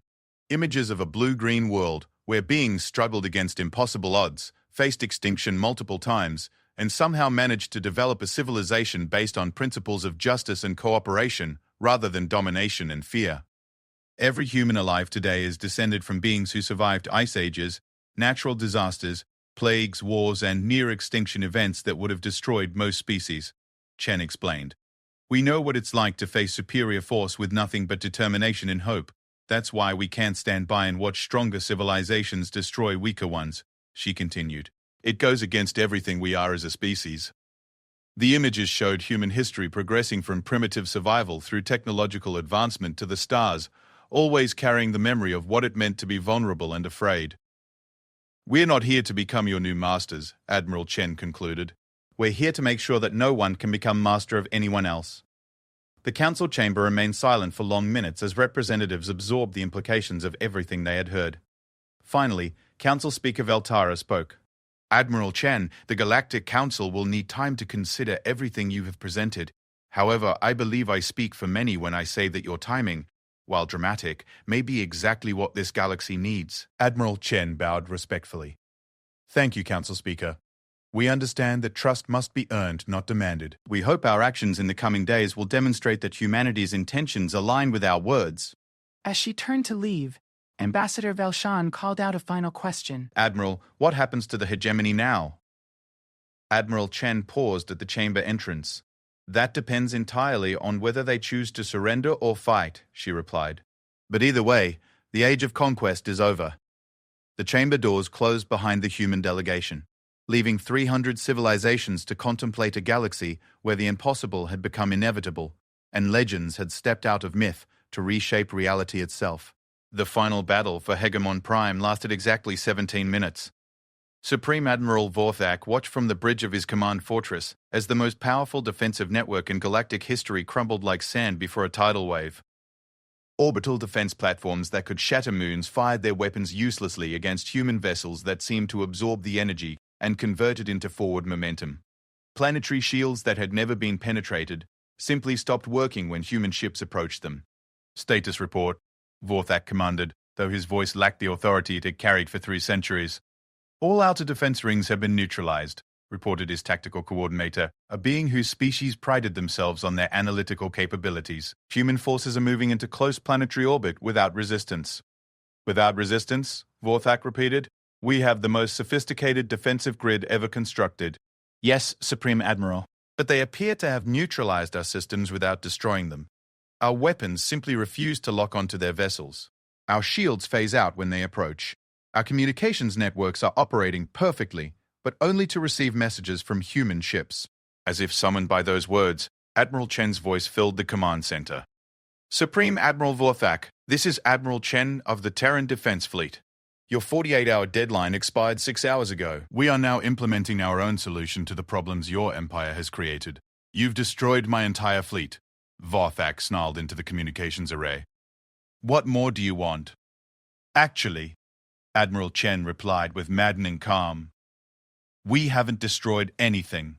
images of a blue-green world where beings struggled against impossible odds, faced extinction multiple times, and somehow managed to develop a civilization based on principles of justice and cooperation rather than domination and fear. Every human alive today is descended from beings who survived ice ages, natural disasters, plagues, wars, and near-extinction events that would have destroyed most species, Chen explained. We know what it's like to face superior force with nothing but determination and hope. That's why we can't stand by and watch stronger civilizations destroy weaker ones, she continued. It goes against everything we are as a species. The images showed human history progressing from primitive survival through technological advancement to the stars, always carrying the memory of what it meant to be vulnerable and afraid. We're not here to become your new masters, Admiral Chen concluded. We're here to make sure that no one can become master of anyone else. The council chamber remained silent for long minutes as representatives absorbed the implications of everything they had heard. Finally, Council Speaker Veltara spoke. Admiral Chen, the Galactic Council will need time to consider everything you have presented. However, I believe I speak for many when I say that your timing, while dramatic, may be exactly what this galaxy needs. Admiral Chen bowed respectfully. Thank you, Council Speaker. We understand that trust must be earned, not demanded. We hope our actions in the coming days will demonstrate that humanity's intentions align with our words. As she turned to leave, Ambassador Velshan called out a final question. Admiral, what happens to the hegemony now? Admiral Chen paused at the chamber entrance. That depends entirely on whether they choose to surrender or fight, she replied. But either way, the age of conquest is over. The chamber doors closed behind the human delegation, leaving 300 civilizations to contemplate a galaxy where the impossible had become inevitable, and legends had stepped out of myth to reshape reality itself. The final battle for Hegemon Prime lasted exactly 17 minutes. Supreme Admiral Vorthak watched from the bridge of his command fortress as the most powerful defensive network in galactic history crumbled like sand before a tidal wave. Orbital defense platforms that could shatter moons fired their weapons uselessly against human vessels that seemed to absorb the energy and convert it into forward momentum. Planetary shields that had never been penetrated simply stopped working when human ships approached them. Status report, Vorthak commanded, though his voice lacked the authority it had carried for 3 centuries. All outer defense rings have been neutralized, reported his tactical coordinator, a being whose species prided themselves on their analytical capabilities. Human forces are moving into close planetary orbit without resistance. Without resistance, Vorthak repeated, we have the most sophisticated defensive grid ever constructed. Yes, Supreme Admiral. but they appear to have neutralized our systems without destroying them. Our weapons simply refuse to lock onto their vessels. Our shields phase out when they approach. Our communications networks are operating perfectly, but only to receive messages from human ships. As if summoned by those words, Admiral Chen's voice filled the command center. Supreme Admiral Vorthak, this is Admiral Chen of the Terran Defense Fleet. Your 48-hour deadline expired 6 hours ago. We are now implementing our own solution to the problems your empire has created. You've destroyed my entire fleet. Vorthak snarled into the communications array. What more do you want? Actually, Admiral Chen replied with maddening calm, we haven't destroyed anything.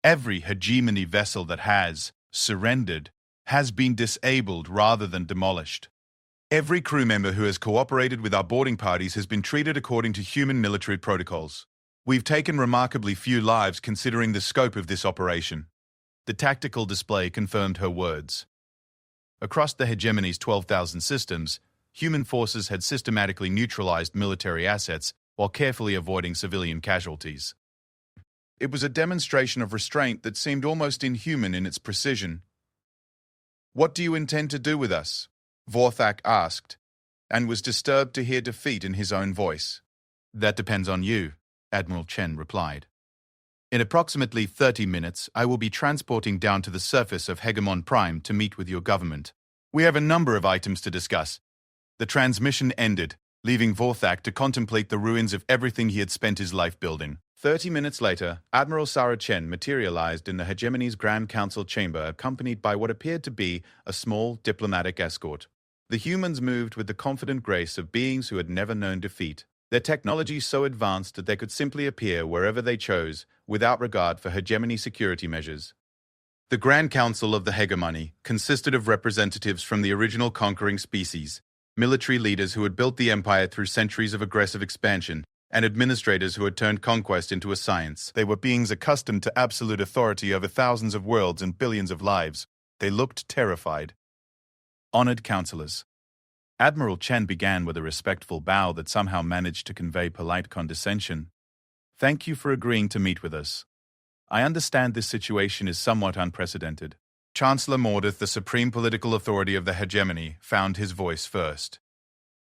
Every hegemony vessel that has surrendered has been disabled rather than demolished. Every crew member who has cooperated with our boarding parties has been treated according to human military protocols. We've taken remarkably few lives considering the scope of this operation. The tactical display confirmed her words. Across the hegemony's 12,000 systems, human forces had systematically neutralized military assets while carefully avoiding civilian casualties. It was a demonstration of restraint that seemed almost inhuman in its precision. What do you intend to do with us? Vorthak asked, and was disturbed to hear defeat in his own voice. That depends on you, Admiral Chen replied. In approximately 30 minutes, I will be transporting down to the surface of Hegemon Prime to meet with your government. We have a number of items to discuss. The transmission ended, leaving Vorthak to contemplate the ruins of everything he had spent his life building. 30 minutes later, Admiral Sarah Chen materialized in the hegemony's Grand Council chamber, accompanied by what appeared to be a small diplomatic escort. The humans moved with the confident grace of beings who had never known defeat, their technology so advanced that they could simply appear wherever they chose, without regard for hegemony security measures. The Grand Council of the Hegemony consisted of representatives from the original conquering species, military leaders who had built the empire through centuries of aggressive expansion, and administrators who had turned conquest into a science. They were beings accustomed to absolute authority over thousands of worlds and billions of lives. They looked terrified. Honored counselors. Admiral Chen began with a respectful bow that somehow managed to convey polite condescension. Thank you for agreeing to meet with us. I understand this situation is somewhat unprecedented. Chancellor Mordeth, the supreme political authority of the hegemony, found his voice first.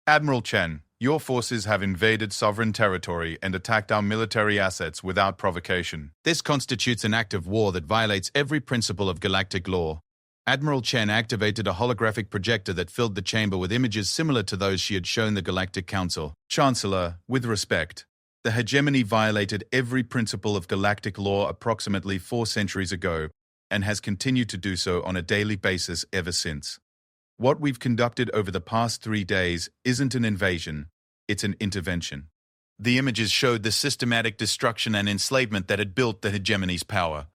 Admiral Chen, your forces have invaded sovereign territory and attacked our military assets without provocation. This constitutes an act of war that violates every principle of galactic law. Admiral Chen activated a holographic projector that filled the chamber with images similar to those she had shown the Galactic Council. Chancellor, with respect, the hegemony violated every principle of galactic law approximately 4 centuries ago and has continued to do so on a daily basis ever since. What we've conducted over the past 3 days isn't an invasion, it's an intervention. The images showed the systematic destruction and enslavement that had built the hegemony's power.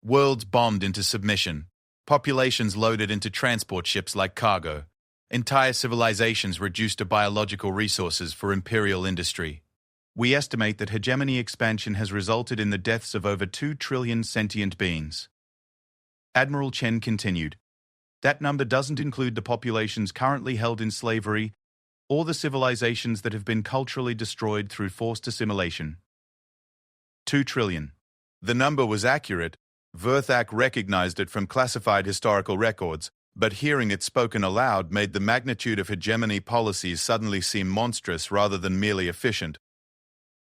Worlds bombed into submission. Populations loaded into transport ships like cargo. Entire civilizations reduced to biological resources for imperial industry. We estimate that hegemony expansion has resulted in the deaths of over 2 trillion sentient beings. Admiral Chen continued, that number doesn't include the populations currently held in slavery or the civilizations that have been culturally destroyed through forced assimilation. 2 trillion. The number was accurate. Vorthak recognized it from classified historical records, but hearing it spoken aloud made the magnitude of hegemony policies suddenly seem monstrous rather than merely efficient.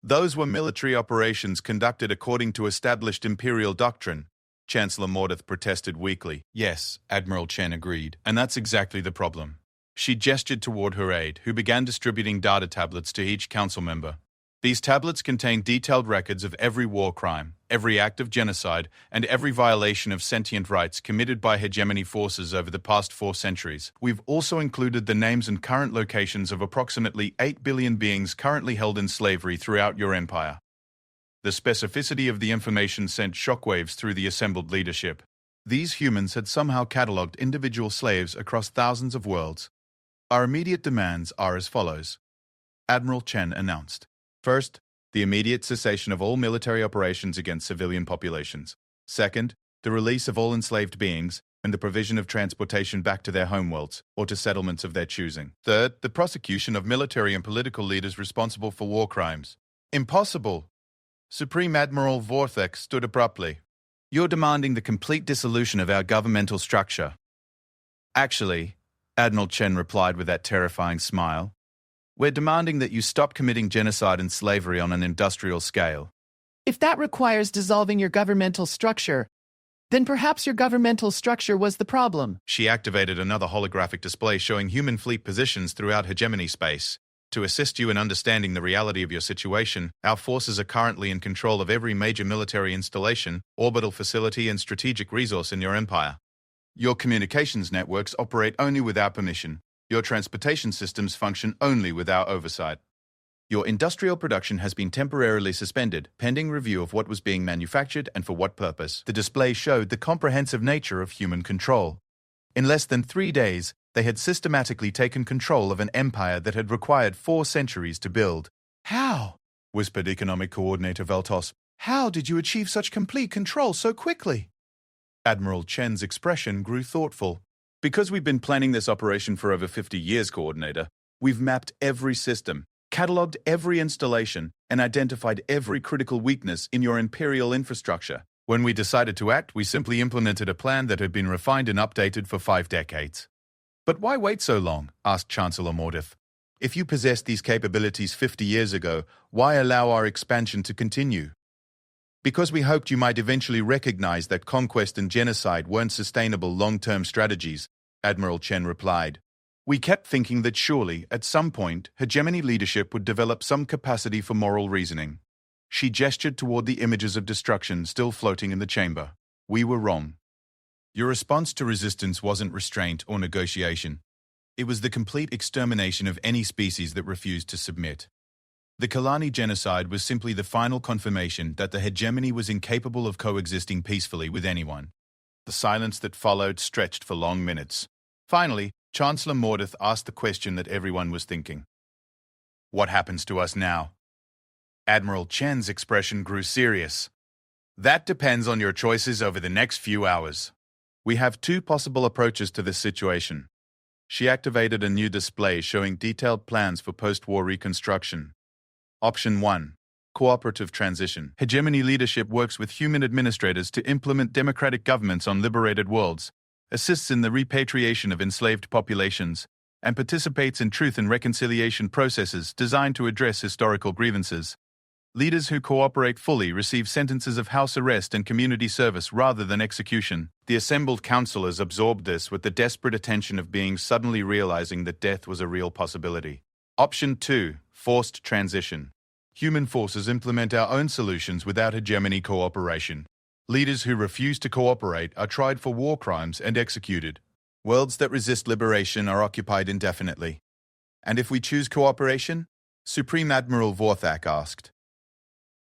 Those were military operations conducted according to established imperial doctrine, Chancellor Mordeth protested weakly. Yes, Admiral Chen agreed, and that's exactly the problem. She gestured toward her aide, who began distributing data tablets to each council member. These tablets contained detailed records of every war crime, every act of genocide, and every violation of sentient rights committed by hegemony forces over the past 4 centuries. We've also included the names and current locations of approximately 8 billion beings currently held in slavery throughout your empire. The specificity of the information sent shockwaves through the assembled leadership. These humans had somehow catalogued individual slaves across thousands of worlds. Our immediate demands are as follows, Admiral Chen announced. First, the immediate cessation of all military operations against civilian populations. Second, the release of all enslaved beings and the provision of transportation back to their homeworlds or to settlements of their choosing. Third, the prosecution of military and political leaders responsible for war crimes. Impossible! Supreme Admiral Vorthak stood abruptly. You're demanding the complete dissolution of our governmental structure. Actually, Admiral Chen replied with that terrifying smile, we're demanding that you stop committing genocide and slavery on an industrial scale. If that requires dissolving your governmental structure, then perhaps your governmental structure was the problem. She activated another holographic display showing human fleet positions throughout hegemony space. To assist you in understanding the reality of your situation, our forces are currently in control of every major military installation, orbital facility, and strategic resource in your empire. Your communications networks operate only with our permission. Your transportation systems function only with our oversight. Your industrial production has been temporarily suspended, pending review of what was being manufactured and for what purpose. The display showed the comprehensive nature of human control. In less than 3 days, they had systematically taken control of an empire that had required 4 centuries to build. How? Whispered Economic Coordinator Veltos. How did you achieve such complete control so quickly? Admiral Chen's expression grew thoughtful. Because we've been planning this operation for over 50 years, Coordinator, we've mapped every system, catalogued every installation, and identified every critical weakness in your imperial infrastructure. When we decided to act, we simply implemented a plan that had been refined and updated for 5 decades. But why wait so long? Asked Chancellor Mordeth. If you possessed these capabilities 50 years ago, why allow our expansion to continue? Because we hoped you might eventually recognize that conquest and genocide weren't sustainable long-term strategies, Admiral Chen replied. We kept thinking that surely, at some point, hegemony leadership would develop some capacity for moral reasoning. She gestured toward the images of destruction still floating in the chamber. We were wrong. Your response to resistance wasn't restraint or negotiation. It was the complete extermination of any species that refused to submit. The Kalani genocide was simply the final confirmation that the hegemony was incapable of coexisting peacefully with anyone. The silence that followed stretched for long minutes. Finally, Chancellor Mordeth asked the question that everyone was thinking. What happens to us now? Admiral Chen's expression grew serious. That depends on your choices over the next few hours. We have 2 possible approaches to this situation. She activated a new display showing detailed plans for post-war reconstruction. Option 1. Cooperative transition. Hegemony leadership works with human administrators to implement democratic governments on liberated worlds, assists in the repatriation of enslaved populations, and participates in truth and reconciliation processes designed to address historical grievances. Leaders who cooperate fully receive sentences of house arrest and community service rather than execution. The assembled councillors absorbed this with the desperate attention of beings suddenly realizing that death was a real possibility. Option 2. Forced transition. Human forces implement our own solutions without hegemony cooperation. Leaders who refuse to cooperate are tried for war crimes and executed. Worlds that resist liberation are occupied indefinitely. And if we choose cooperation? Supreme Admiral Vorthak asked.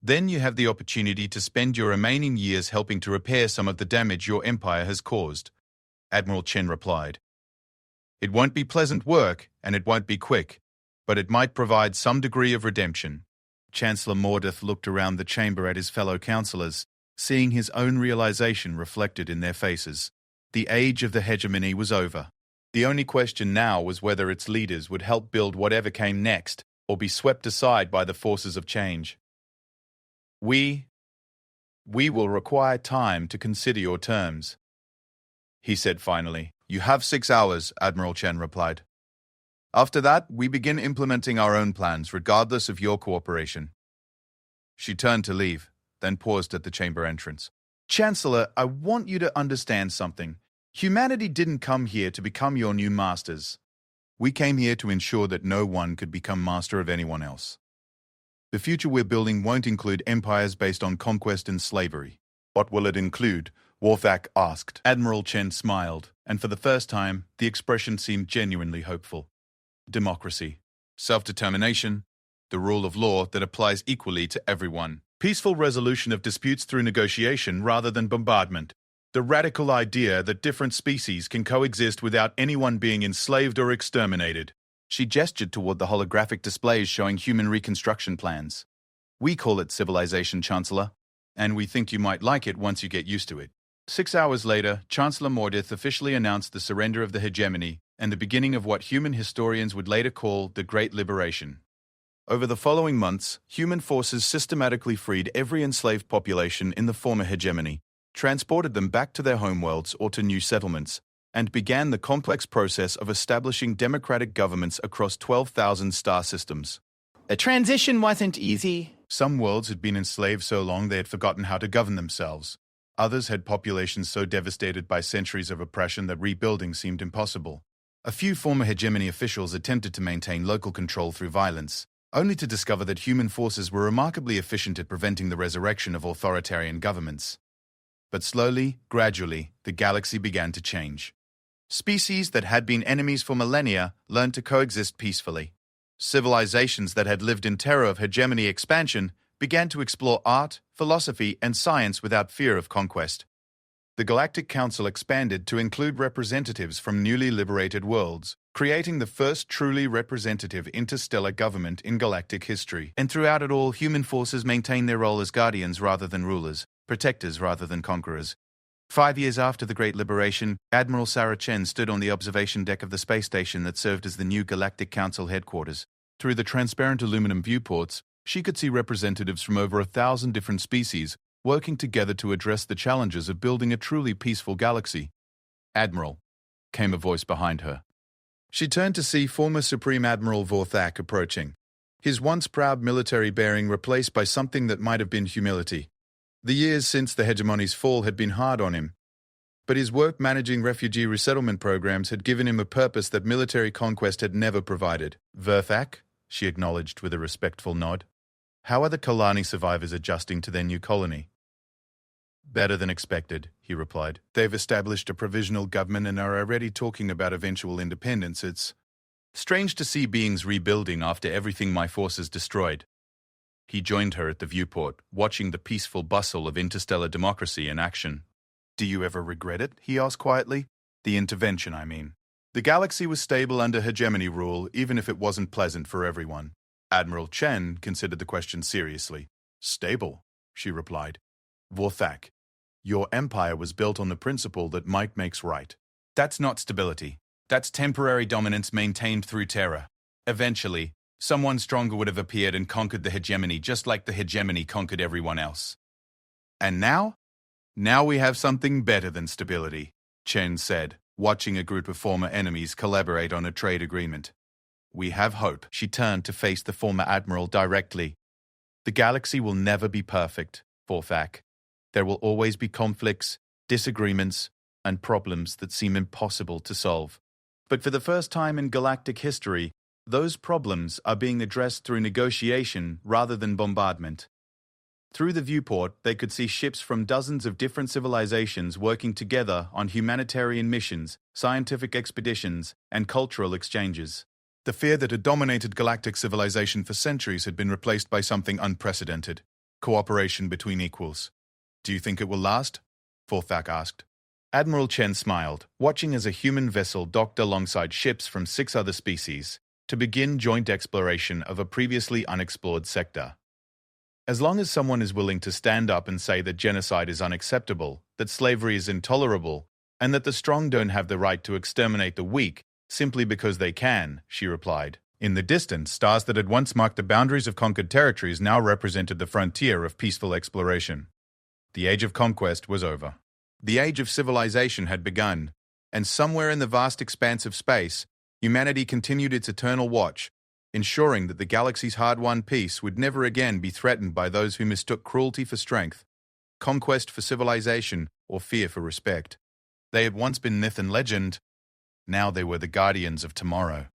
Then you have the opportunity to spend your remaining years helping to repair some of the damage your empire has caused, Admiral Chen replied. It won't be pleasant work, and it won't be quick, but it might provide some degree of redemption. Chancellor Mordeth looked around the chamber at his fellow councillors, seeing his own realization reflected in their faces. The age of the hegemony was over. The only question now was whether its leaders would help build whatever came next, or be swept aside by the forces of change. We will require time to consider your terms, he said finally. You have 6 hours, Admiral Chen replied. After that, we begin implementing our own plans, regardless of your cooperation. She turned to leave, then paused at the chamber entrance. Chancellor, I want you to understand something. Humanity didn't come here to become your new masters. We came here to ensure that no one could become master of anyone else. The future we're building won't include empires based on conquest and slavery. What will it include? Vorthak asked. Admiral Chen smiled, and for the first time, the expression seemed genuinely hopeful. Democracy, self-determination, the rule of law that applies equally to everyone. Peaceful resolution of disputes through negotiation rather than bombardment. The radical idea that different species can coexist without anyone being enslaved or exterminated. She gestured toward the holographic displays showing human reconstruction plans. We call it civilization, Chancellor, and we think you might like it once you get used to it. 6 hours later, Chancellor Mordeth officially announced the surrender of the hegemony and the beginning of what human historians would later call the Great Liberation. Over the following months, human forces systematically freed every enslaved population in the former hegemony, transported them back to their homeworlds or to new settlements, and began the complex process of establishing democratic governments across 12,000 star systems. The transition wasn't easy. Some worlds had been enslaved so long they had forgotten how to govern themselves. Others had populations so devastated by centuries of oppression that rebuilding seemed impossible. A few former hegemony officials attempted to maintain local control through violence, only to discover that human forces were remarkably efficient at preventing the resurrection of authoritarian governments. But slowly, gradually, the galaxy began to change. Species that had been enemies for millennia learned to coexist peacefully. Civilizations that had lived in terror of hegemony expansion began to explore art, philosophy, and science without fear of conquest. The Galactic Council expanded to include representatives from newly liberated worlds, creating the first truly representative interstellar government in galactic history. And throughout it all, human forces maintained their role as guardians rather than rulers, protectors rather than conquerors. 5 years after the Great Liberation, Admiral Sarah Chen stood on the observation deck of the space station that served as the new Galactic Council headquarters. Through the transparent aluminum viewports, she could see representatives from over 1,000 different species working together to address the challenges of building a truly peaceful galaxy. "Admiral," came a voice behind her. She turned to see former Supreme Admiral Vorthak approaching, his once proud military bearing replaced by something that might have been humility. The years since the hegemony's fall had been hard on him, but his work managing refugee resettlement programs had given him a purpose that military conquest had never provided. "Vorthak," she acknowledged with a respectful nod. "How are the Kalani survivors adjusting to their new colony?" "Better than expected," he replied. "They've established a provisional government and are already talking about eventual independence. It's strange to see beings rebuilding after everything my forces destroyed." He joined her at the viewport, watching the peaceful bustle of interstellar democracy in action. "Do you ever regret it?" he asked quietly. "The intervention, I mean." The galaxy was stable under hegemony rule, even if it wasn't pleasant for everyone. Admiral Chen considered the question seriously. "Stable," she replied. "Vorthak, your empire was built on the principle that might makes right." "That's not stability. That's temporary dominance maintained through terror. Eventually, someone stronger would have appeared and conquered the hegemony just like the hegemony conquered everyone else." "And now? Now we have something better than stability," Chen said, watching a group of former enemies collaborate on a trade agreement. "We have hope." She turned to face the former admiral directly. "The galaxy will never be perfect, Vorthak. There will always be conflicts, disagreements, and problems that seem impossible to solve. But for the first time in galactic history, those problems are being addressed through negotiation rather than bombardment." Through the viewport, they could see ships from dozens of different civilizations working together on humanitarian missions, scientific expeditions, and cultural exchanges. The fear that had dominated galactic civilization for centuries had been replaced by something unprecedented: cooperation between equals. "Do you think it will last?" Vorthak asked. Admiral Chen smiled, watching as a human vessel docked alongside ships from 6 other species to begin joint exploration of a previously unexplored sector. As long as someone is willing to stand up and say that genocide is unacceptable, that slavery is intolerable, and that the strong don't have the right to exterminate the weak simply because they can, she replied. In the distance, stars that had once marked the boundaries of conquered territories now represented the frontier of peaceful exploration. The age of conquest was over. The age of civilization had begun, and somewhere in the vast expanse of space, humanity continued its eternal watch, ensuring that the galaxy's hard-won peace would never again be threatened by those who mistook cruelty for strength, conquest for civilization, or fear for respect. They had once been myth and legend. Now they were the guardians of tomorrow.